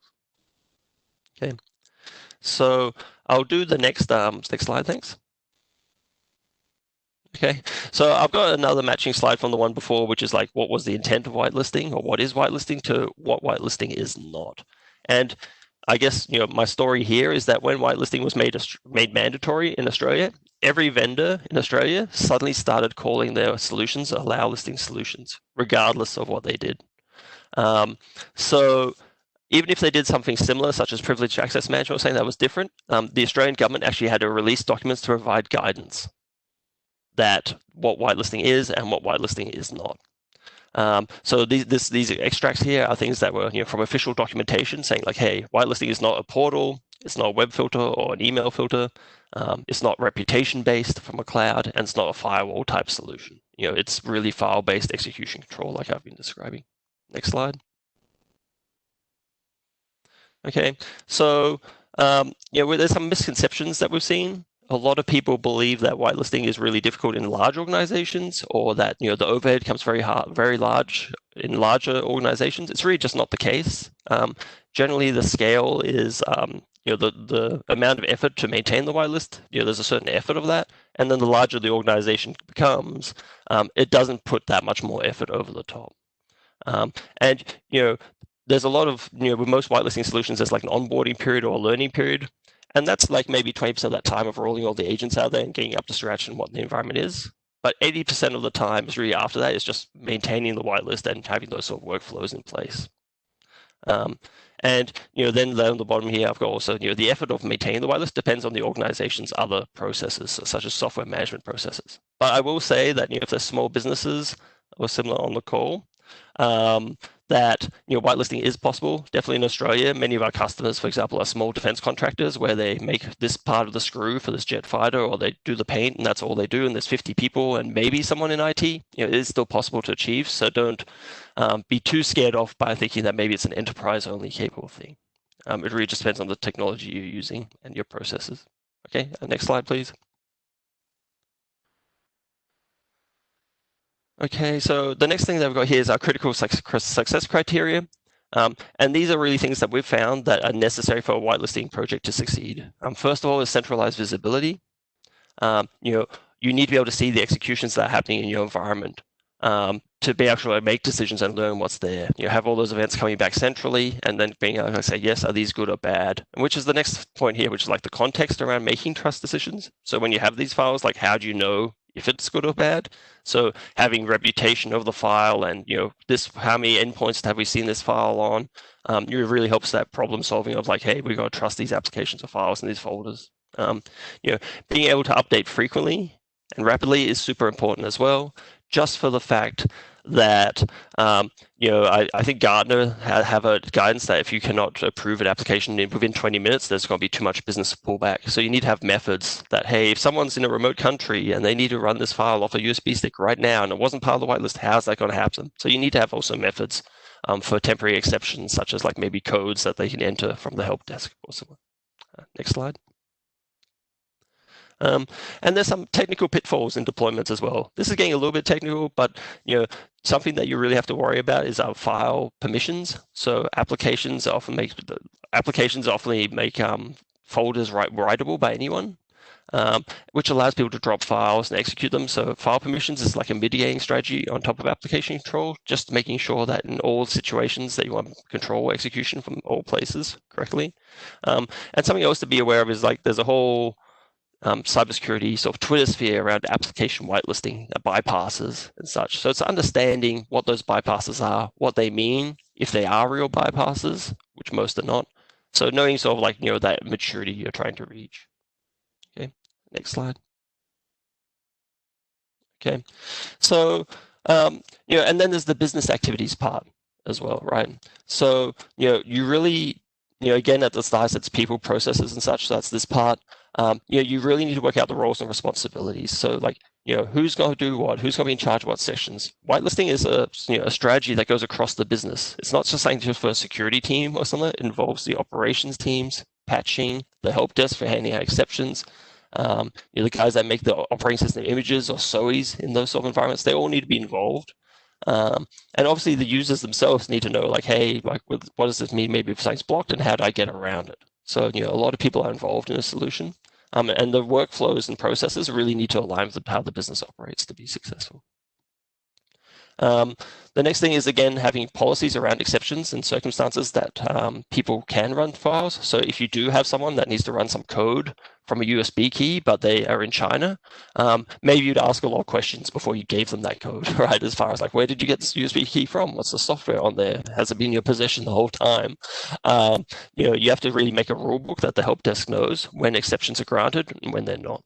Okay, so I'll do the next slide, thanks. Okay, so I've got another matching slide from the one before, which is like, what was the intent of whitelisting, or what is whitelisting, to what whitelisting is not. And I guess, my story here is that when whitelisting was made mandatory in Australia, every vendor in Australia suddenly started calling their solutions Allowlisting solutions, regardless of what they did. So even if they did something similar, such as privileged access management, saying that was different, the Australian government actually had to release documents to provide guidance that what whitelisting is and what whitelisting is not. So these extracts here are things that were from official documentation saying like, hey, whitelisting is not a portal, it's not a web filter or an email filter, it's not reputation based from a cloud, and it's not a firewall type solution. It's really file based execution control, like I've been describing. Next slide. Okay, so there's some misconceptions that we've seen. A lot of people believe that whitelisting is really difficult in large organizations, or that the overhead comes very large in larger organizations. It's really just not the case. Generally, the scale is the amount of effort to maintain the whitelist. There's a certain effort of that, and then the larger the organization becomes, it doesn't put that much more effort over the top. And there's a lot of with most whitelisting solutions, there's like an onboarding period or a learning period. And that's like maybe 20% of that time of rolling all the agents out there and getting up to scratch on what the environment is. But 80% of the time is really after that is just maintaining the whitelist and having those sort of workflows in place. And then on the bottom here, I've got also the effort of maintaining the whitelist depends on the organization's other processes, such as software management processes. But I will say that if there's small businesses or similar on the call, that whitelisting is possible. Definitely in Australia, many of our customers, for example, are small defense contractors where they make this part of the screw for this jet fighter, or they do the paint, and that's all they do. And there's 50 people and maybe someone in IT. It is still possible to achieve. So don't be too scared off by thinking that maybe it's an enterprise-only capable thing. It really just depends on the technology you're using and your processes. Okay, next slide, please. Okay, so the next thing that we've got here is our critical success criteria. And these are really things that we've found that are necessary for a whitelisting project to succeed. First of all is centralized visibility. You need to be able to see the executions that are happening in your environment to be able to make decisions and learn what's there. You have all those events coming back centrally, and then being able to say, yes, are these good or bad? And which is the next point here, which is like the context around making trust decisions. So when you have these files, like how do you know if it's good or bad? So having reputation of the file and how many endpoints have we seen this file on, it really helps that problem solving of like, hey, we got to trust these applications or files in these folders. Being able to update frequently and rapidly is super important as well, just for the fact that I think Gartner have a guidance that if you cannot approve an application within 20 minutes, there's going to be too much business to pull back. So you need to have methods that, hey, if someone's in a remote country and they need to run this file off a USB stick right now and it wasn't part of the whitelist, how's that going to happen? So you need to have also methods for temporary exceptions, such as like maybe codes that they can enter from the help desk or something. Next slide. And there's some technical pitfalls in deployments as well. This is getting a little bit technical, but something that you really have to worry about is our file permissions. So applications often make folders writable by anyone, which allows people to drop files and execute them. So file permissions is like a mitigating strategy on top of application control, just making sure that in all situations that you want to control execution from all places correctly. And something else to be aware of is like there's a whole cybersecurity sort of Twitter sphere around application whitelisting, bypasses and such. So it's understanding what those bypasses are, what they mean, if they are real bypasses, which most are not. So knowing sort of like, that maturity you're trying to reach. Okay, next slide. Okay, so, and then there's the business activities part as well, right? So, you really, again, at the start, it's people, processes and such. So that's this part. You really need to work out the roles and responsibilities. So like, who's going to do what, who's going to be in charge of what sections. Whitelisting is a strategy that goes across the business. It's not just something just for a security team or something. It involves the operations teams, patching, the help desk for handing out exceptions, The guys that make the operating system images or SOEs in those sort of environments, they all need to be involved. And obviously the users themselves need to know, like, hey, like, what does this mean? Maybe if something's blocked, and how do I get around it? So, a lot of people are involved in a solution. And the workflows and processes really need to align with how the business operates to be successful. The next thing is, again, having policies around exceptions and circumstances that people can run files. So if you do have someone that needs to run some code from a USB key, but they are in China, maybe you'd ask a lot of questions before you gave them that code, right? As far as like, where did you get this USB key from? What's the software on there? Has it been in your possession the whole time? You have to really make a rule book that the help desk knows when exceptions are granted and when they're not.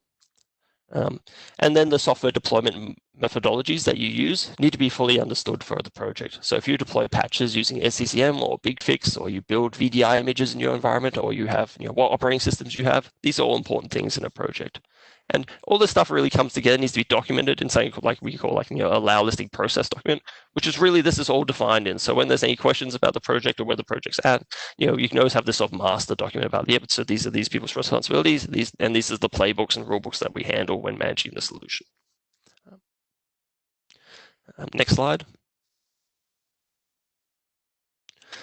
And then the software deployment methodologies that you use need to be fully understood for the project. So if you deploy patches using SCCM or BigFix, or you build VDI images in your environment, or you have, what operating systems you have, these are all important things in a project. And all this stuff really comes together, needs to be documented in something like we call Allowlisting process document, which is really, this is all defined in. So when there's any questions about the project or where the project's at, you can always have this sort of master document about, so these are these people's responsibilities, these are the playbooks and rule books that we handle when managing the solution. Next slide.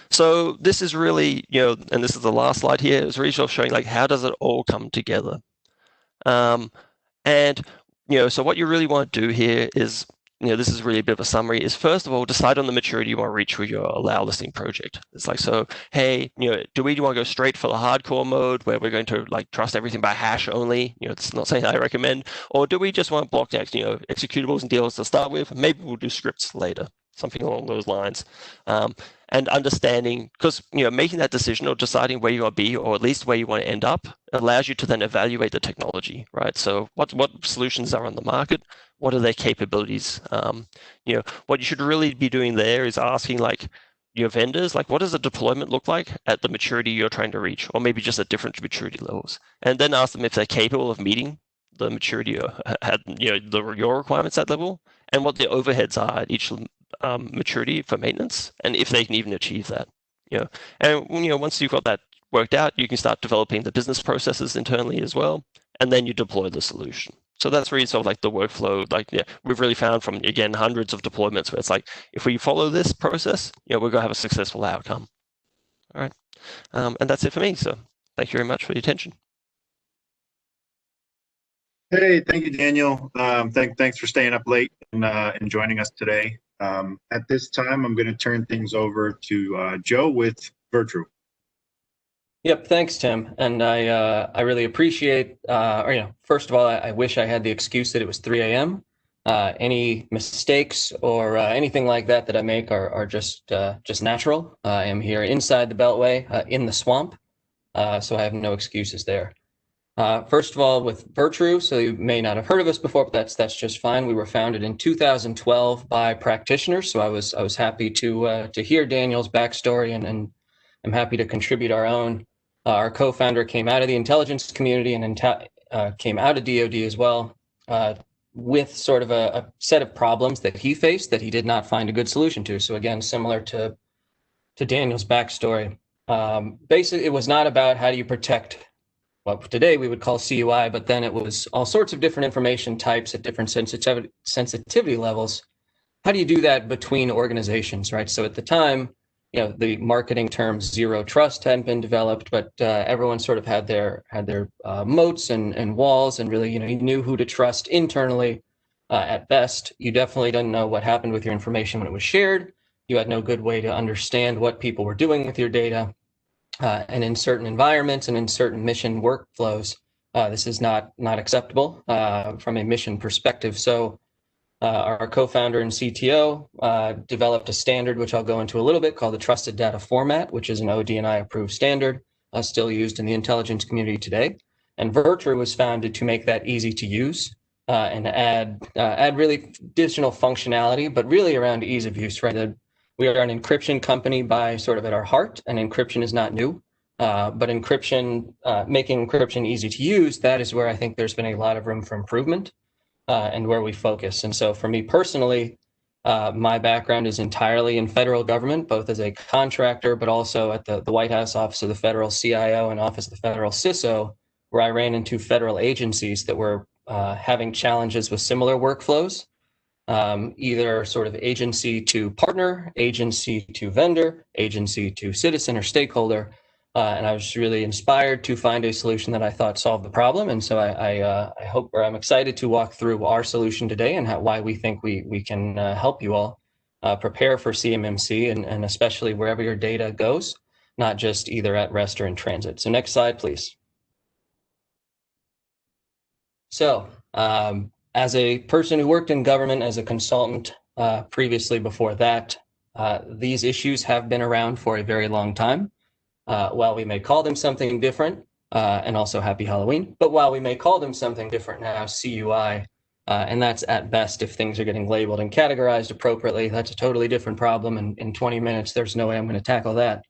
So this is really, and this is the last slide here, it's really sort of showing like, how does it all come together? So what you really want to do here is, this is really a bit of a summary, is first of all, decide on the maturity you want to reach with your Allowlisting project. It's like, so, hey, do we want to go straight for the hardcore mode where we're going to like trust everything by hash only? It's not something I recommend. Or do we just want block executables and deals to start with? Maybe we'll do scripts later, something along those lines. And understanding, because making that decision or deciding where you want to be, or at least where you want to end up, allows you to then evaluate the technology, right? So what solutions are on the market? What are their capabilities? What you should really be doing there is asking like your vendors, like, what does a deployment look like at the maturity you're trying to reach, or maybe just at different maturity levels, and then ask them if they're capable of meeting the maturity at your requirements at level, and what the overheads are at each maturity for maintenance, and if they can even achieve that. And once you've got that worked out, you can start developing the business processes internally as well, and then you deploy the solution. So that's really sort of like the workflow. Like, we've really found from, again, hundreds of deployments where it's like, if we follow this process, we're going to have a successful outcome. All right. And that's it for me. So thank you very much for your attention. Hey, thank you, Daniel. Thanks for staying up late and joining us today. At this time, I'm going to turn things over to Joe with Virtru. Yep, thanks, Tim. And I really appreciate, first of all, I wish I had the excuse that it was 3 a.m. Any mistakes or anything like that I make are just natural. I am here inside the Beltway, in the swamp, so I have no excuses there. First of all, with Virtru, so you may not have heard of us before, but that's just fine. We were founded in 2012 by practitioners, so I was happy to hear Daniel's backstory, and I'm happy to contribute our own. Our co-founder came out of the intelligence community and came out of DoD as well, with sort of a set of problems that he faced that he did not find a good solution to. So again, similar to Daniel's backstory, basically it was not about how do you protect what today we would call CUI, but then it was all sorts of different information types at different sensitivity levels. How do you do that between organizations, right? So at the time, the marketing term zero trust hadn't been developed, but everyone sort of had their moats and walls, and really, you knew who to trust internally. At best, you definitely didn't know what happened with your information when it was shared. You had no good way to understand what people were doing with your data. And in certain environments and in certain mission workflows, this is not acceptable from a mission perspective. So our co-founder and CTO developed a standard, which I'll go into a little bit, called the Trusted Data Format, which is an ODNI approved standard, still used in the intelligence community today. And Virtru was founded to make that easy to use and add really additional functionality, but really around ease of use, right? We are an encryption company by sort of at our heart, and encryption is not new. But encryption, making encryption easy to use, that is where I think there's been a lot of room for improvement. And where we focus. And so for me personally, my background is entirely in federal government, both as a contractor, but also at the White House Office of the Federal CIO and Office of the Federal CISO, where I ran into federal agencies that were having challenges with similar workflows, either sort of agency to partner, agency to vendor, agency to citizen or stakeholder. And I was really inspired to find a solution that I thought solved the problem. And so I'm excited to walk through our solution today and why we think we can help you all prepare for CMMC and especially wherever your data goes, not just either at rest or in transit. So next slide, please. So as a person who worked in government as a consultant previously before that, these issues have been around for a very long time. While we may call them something different, and also happy Halloween, but while we may call them something different now, CUI, and that's at best if things are getting labeled and categorized appropriately, that's a totally different problem. And in 20 minutes, there's no way I'm going to tackle that.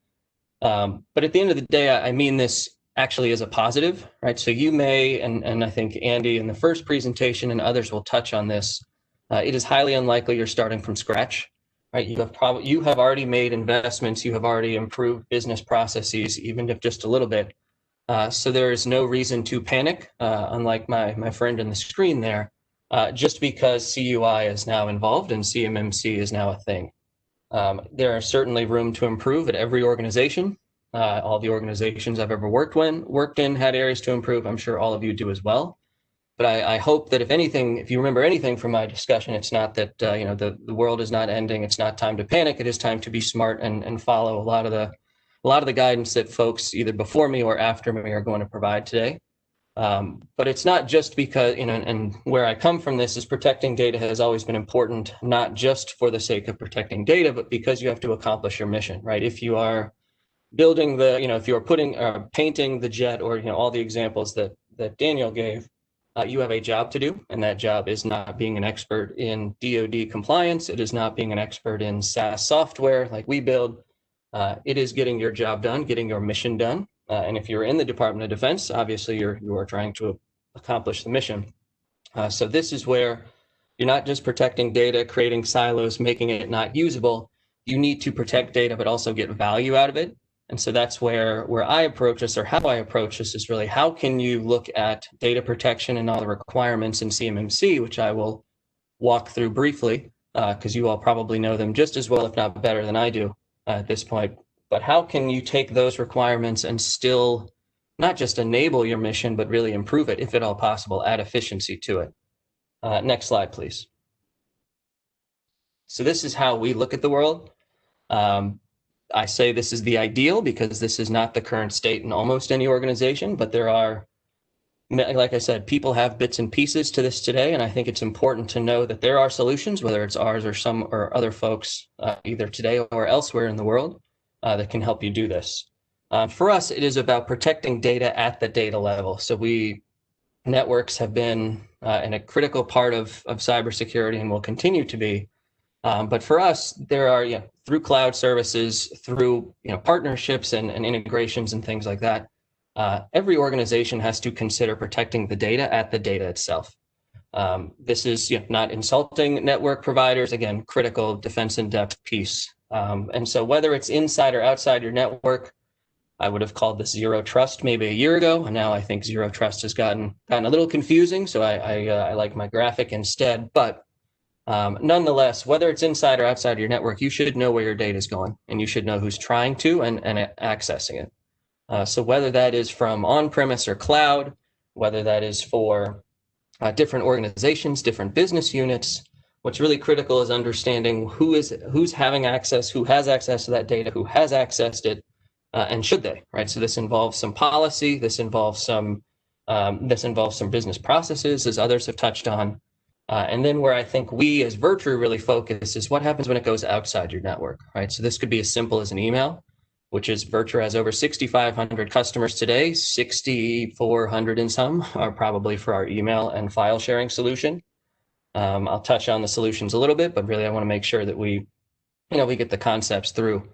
But at the end of the day, I mean this actually is a positive, right? So you may, and I think Andy in the first presentation and others will touch on this, it is highly unlikely you're starting from scratch. Right, you have already made investments, you have already improved business processes, even if just a little bit. So there is no reason to panic, unlike my friend in the screen there, just because CUI is now involved and CMMC is now a thing. There are certainly room to improve at every organization. All the organizations I've ever worked in had areas to improve. I'm sure all of you do as well. But I hope that if anything, if you remember anything from my discussion, it's not that the world is not ending. It's not time to panic. It is time to be smart and follow a lot of the guidance that folks either before me or after me are going to provide today. But it's not just because and where I come from, this is protecting data has always been important, not just for the sake of protecting data, but because you have to accomplish your mission, right? If you are building if you are painting the jet, or all the examples that Daniel gave. You have a job to do, and that job is not being an expert in DoD compliance. It is not being an expert in SaaS software like we build. It is getting your job done, getting your mission done. And if you're in the Department of Defense, obviously you are trying to accomplish the mission. So this is where you're not just protecting data, creating silos, making it not usable. You need to protect data, but also get value out of it. And so that's where I approach this, or how I approach this, is really how can you look at data protection and all the requirements in CMMC, which I will walk through briefly, because you all probably know them just as well, if not better than I do at this point. But how can you take those requirements and still not just enable your mission, but really improve it, if at all possible, add efficiency to it? Next slide, please. So this is how we look at the world. I say this is the ideal because this is not the current state in almost any organization, but there are, like I said, people have bits and pieces to this today, and I think it's important to know that there are solutions, whether it's ours or some or other folks, either today or elsewhere in the world, that can help you do this. For us, it is about protecting data at the data level. So networks have been in a critical part of cybersecurity and will continue to be. But for us, there are, through cloud services, through partnerships and integrations and things like that, every organization has to consider protecting the data at the data itself. This is not insulting network providers, again, critical defense in depth piece. And so whether it's inside or outside your network, I would have called this zero trust maybe a year ago, and now I think zero trust has gotten a little confusing, so I like my graphic instead. But nonetheless, whether it's inside or outside your network, you should know where your data is going, and you should know who's trying to and accessing it. So whether that is from on-premise or cloud, whether that is for different organizations, different business units, what's really critical is understanding who's having access, who has access to that data, who has accessed it, and should they, right? So this involves some policy, this involves some business processes, as others have touched on. And then where I think we as Virtru really focus is what happens when it goes outside your network, right? So this could be as simple as an email, which is Virtru has over 6,500 customers today. 6,400 and some are probably for our email and file sharing solution. I'll touch on the solutions a little bit, but really I want to make sure that we get the concepts through.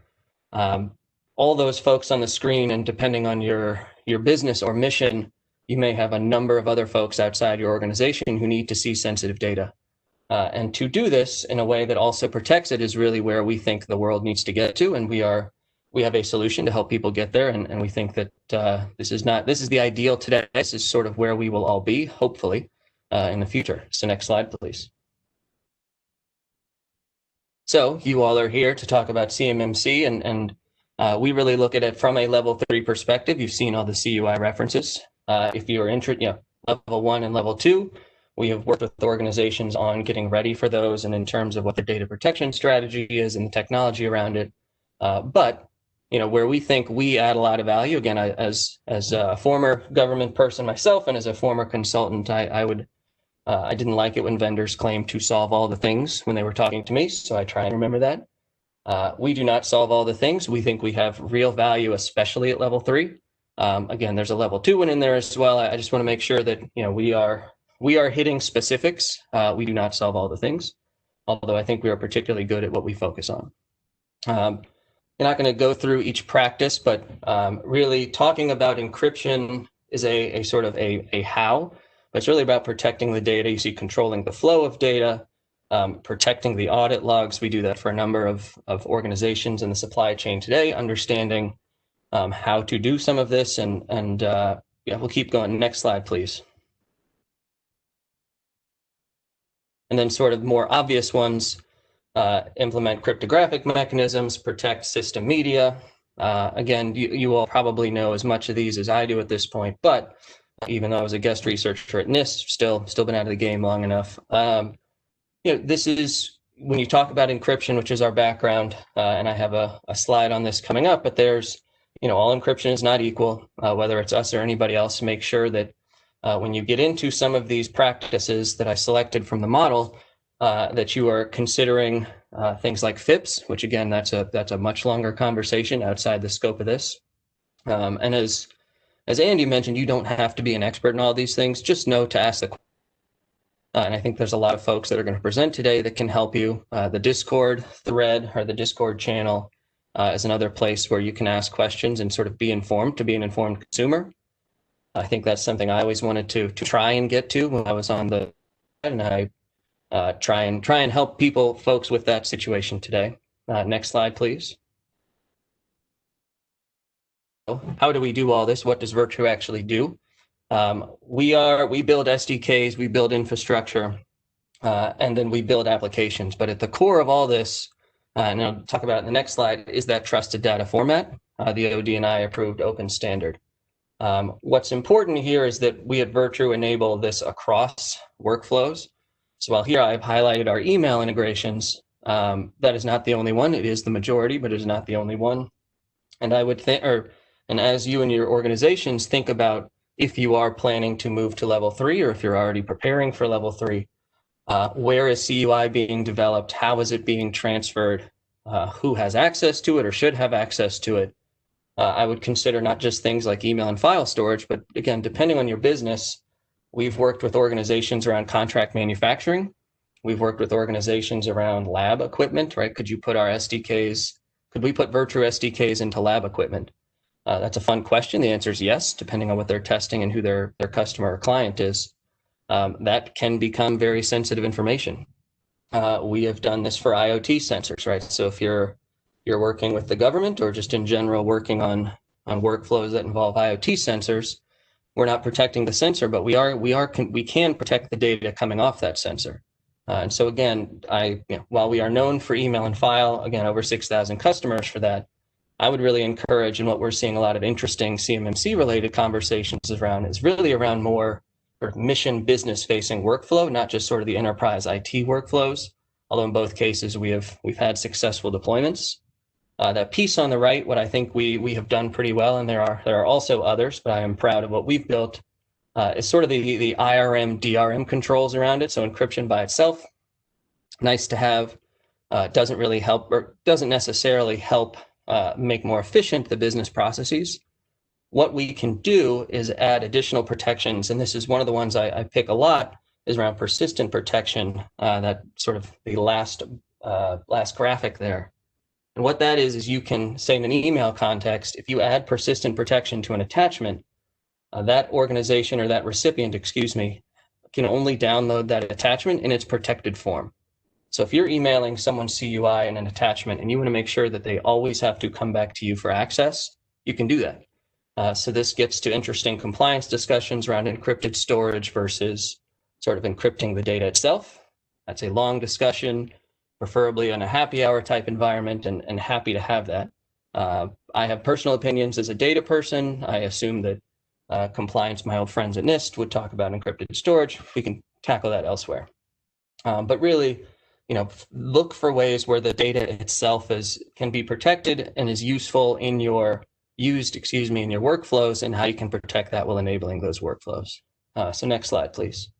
All those folks on the screen, and depending on your business or mission, you may have a number of other folks outside your organization who need to see sensitive data. And to do this in a way that also protects it is really where we think the world needs to get to. And we are we have a solution to help people get there, and we think that this is the ideal today. This is sort of where we will all be, hopefully, in the future. So next slide, please. So you all are here to talk about CMMC, and we really look at it from a level 3 perspective. You've seen all the CUI references. If you are interested, level 1 and level 2, we have worked with organizations on getting ready for those, and in terms of what the data protection strategy is and the technology around it. But where we think we add a lot of value, again, as a former government person myself and as a former consultant, I didn't like it when vendors claimed to solve all the things when they were talking to me, so I try and remember that. We do not solve all the things. We think we have real value, especially at level 3. Again, there's a level 2 one in there as well. I just want to make sure that we are hitting specifics. We do not solve all the things, although I think we are particularly good at what we focus on. I'm not going to go through each practice, but really talking about encryption is a sort of a how. But it's really about protecting the data. You see, controlling the flow of data, protecting the audit logs. We do that for a number of organizations in the supply chain today, understanding how to do some of this. And we'll keep going. Next slide, please. And then sort of more obvious ones, implement cryptographic mechanisms, protect system media. Again, you all probably know as much of these as I do at this point, but even though I was a guest researcher at NIST, still been out of the game long enough. This is when you talk about encryption, which is our background, and I have a slide on this coming up, but there's, all encryption is not equal, whether it's us or anybody else. Make sure that when you get into some of these practices that I selected from the model, that you are considering things like FIPS, which again, that's a much longer conversation outside the scope of this. And as Andy mentioned, you don't have to be an expert in all these things. Just know to ask the question. And I think there's a lot of folks that are going to present today that can help you. The Discord thread or the Discord channel is another place where you can ask questions and sort of be informed, to be an informed consumer. I think that's something I always wanted to try and get to when I was on the, and I try and help folks with that situation today. Next slide, please. How do we do all this? What does Virtru actually do? We build SDKs, we build infrastructure, and then we build applications. But at the core of all this, and I'll talk about it in the next slide, is that trusted data format, the ODNI approved open standard. What's important here is that we at Virtru enable this across workflows. So while here I've highlighted our email integrations, that is not the only one. It is the majority, but it is not the only one. And I would think, and as you and your organizations think about if you are planning to move to level 3, or if you're already preparing for level 3, where is CUI being developed? How is it being transferred? Who has access to it or should have access to it? I would consider not just things like email and file storage, but again, depending on your business, we've worked with organizations around contract manufacturing. We've worked with organizations around lab equipment, right? Could we put Virtru SDKs into lab equipment? That's a fun question. The answer is yes, depending on what they're testing and who their customer or client is. That can become very sensitive information. We have done this for IoT sensors, right? So if you're working with the government or just in general working on workflows that involve IoT sensors, we're not protecting the sensor, but we can protect the data coming off that sensor. And so again, while we are known for email and file, again, over 6,000 customers for that, I would really encourage, and what we're seeing a lot of interesting CMMC related conversations around is really around more sort of mission business facing workflow, not just sort of the enterprise IT workflows, although in both cases we've had successful deployments. That piece on the right, what I think we have done pretty well, and there are also others, but I am proud of what we've built, is sort of the IRM, DRM controls around it. So encryption by itself, nice to have, doesn't really help or doesn't necessarily help make more efficient the business processes. What we can do is add additional protections, and this is one of the ones I pick a lot, is around persistent protection, that sort of the last graphic there. And what that is you can say in an email context, if you add persistent protection to an attachment, that organization or that recipient, can only download that attachment in its protected form. So if you're emailing someone's CUI and an attachment and you want to make sure that they always have to come back to you for access, you can do that. So this gets to interesting compliance discussions around encrypted storage versus sort of encrypting the data itself. That's a long discussion, preferably in a happy hour type environment, and happy to have that. I have personal opinions as a data person. I assume that compliance, my old friends at NIST, would talk about encrypted storage. We can tackle that elsewhere. But really, look for ways where the data itself can be protected and is useful in your in your workflows, and how you can protect that while enabling those workflows. So next slide, please.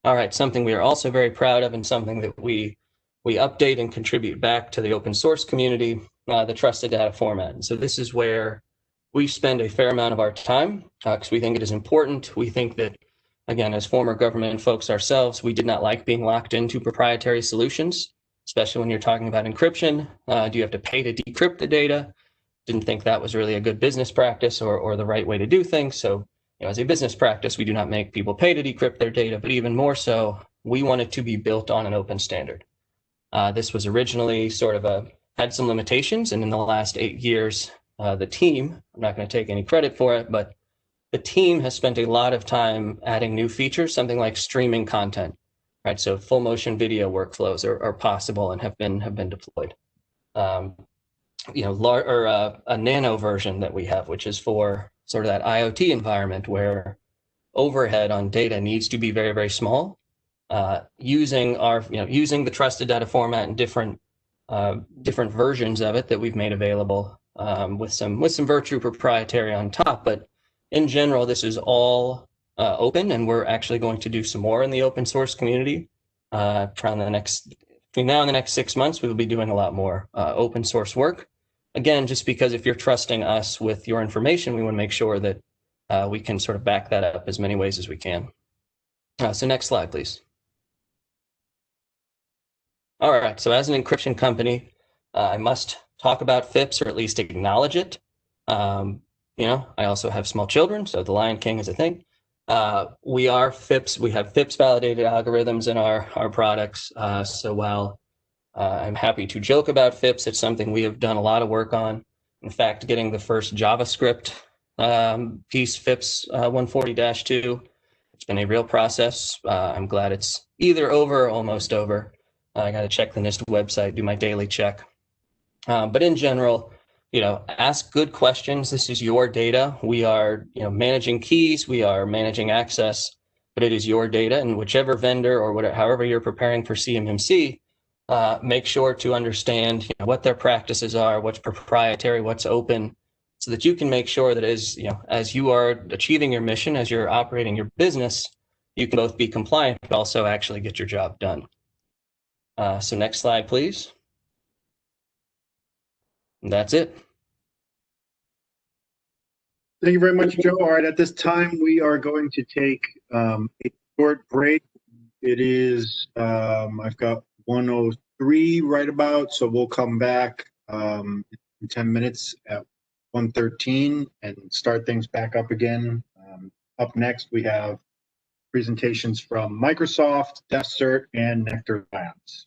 All right, something we are also very proud of, and something that we update and contribute back to the open source community, the trusted data format. And so this is where we spend a fair amount of our time because we think it is important. We think that, again, as former government folks ourselves, we did not like being locked into proprietary solutions, especially when you're talking about encryption. Do you have to pay to decrypt the data? Didn't think that was really a good business practice or the right way to do things. So, as a business practice, we do not make people pay to decrypt their data, but even more so, we want it to be built on an open standard. This was originally had some limitations, and in the last 8 years, the team, I'm not going to take any credit for it, but the team has spent a lot of time adding new features, something like streaming content, right? So full motion video workflows are possible and have been deployed. A nano version that we have, which is for sort of that IoT environment where overhead on data needs to be very, very small. Using the trusted data format and different versions of it that we've made available with some virtue proprietary on top. But in general, this is all open, and we're actually going to do some more in the open source community. Between now and the next 6 months, we will be doing a lot more open source work. Again, just because if you're trusting us with your information, we want to make sure that we can sort of back that up as many ways as we can. So next slide, please. All right, so as an encryption company, I must talk about FIPS, or at least acknowledge it. I also have small children, so the Lion King is a thing. We are FIPS. We have FIPS validated algorithms in our products. So while I'm happy to joke about FIPS, it's something we have done a lot of work on. In fact, getting the first JavaScript piece, FIPS 140-2, it's been a real process. I'm glad it's either over or almost over. I got to check the NIST website, do my daily check. But in general, ask good questions. This is your data. We are, managing keys. We are managing access, but it is your data. And whichever vendor or however you're preparing for CMMC, make sure to understand what their practices are, what's proprietary, what's open, so that you can make sure that as you are achieving your mission, as you're operating your business, you can both be compliant, but also actually get your job done. So next slide, please. And that's it. Thank you very much, Joe. All right, at this time, we are going to take a short break. It is, I've got 1:03 right about, so we'll come back in 10 minutes at 1:13 and start things back up again. Up next, we have presentations from Microsoft, DevCert, and NeQter Labs.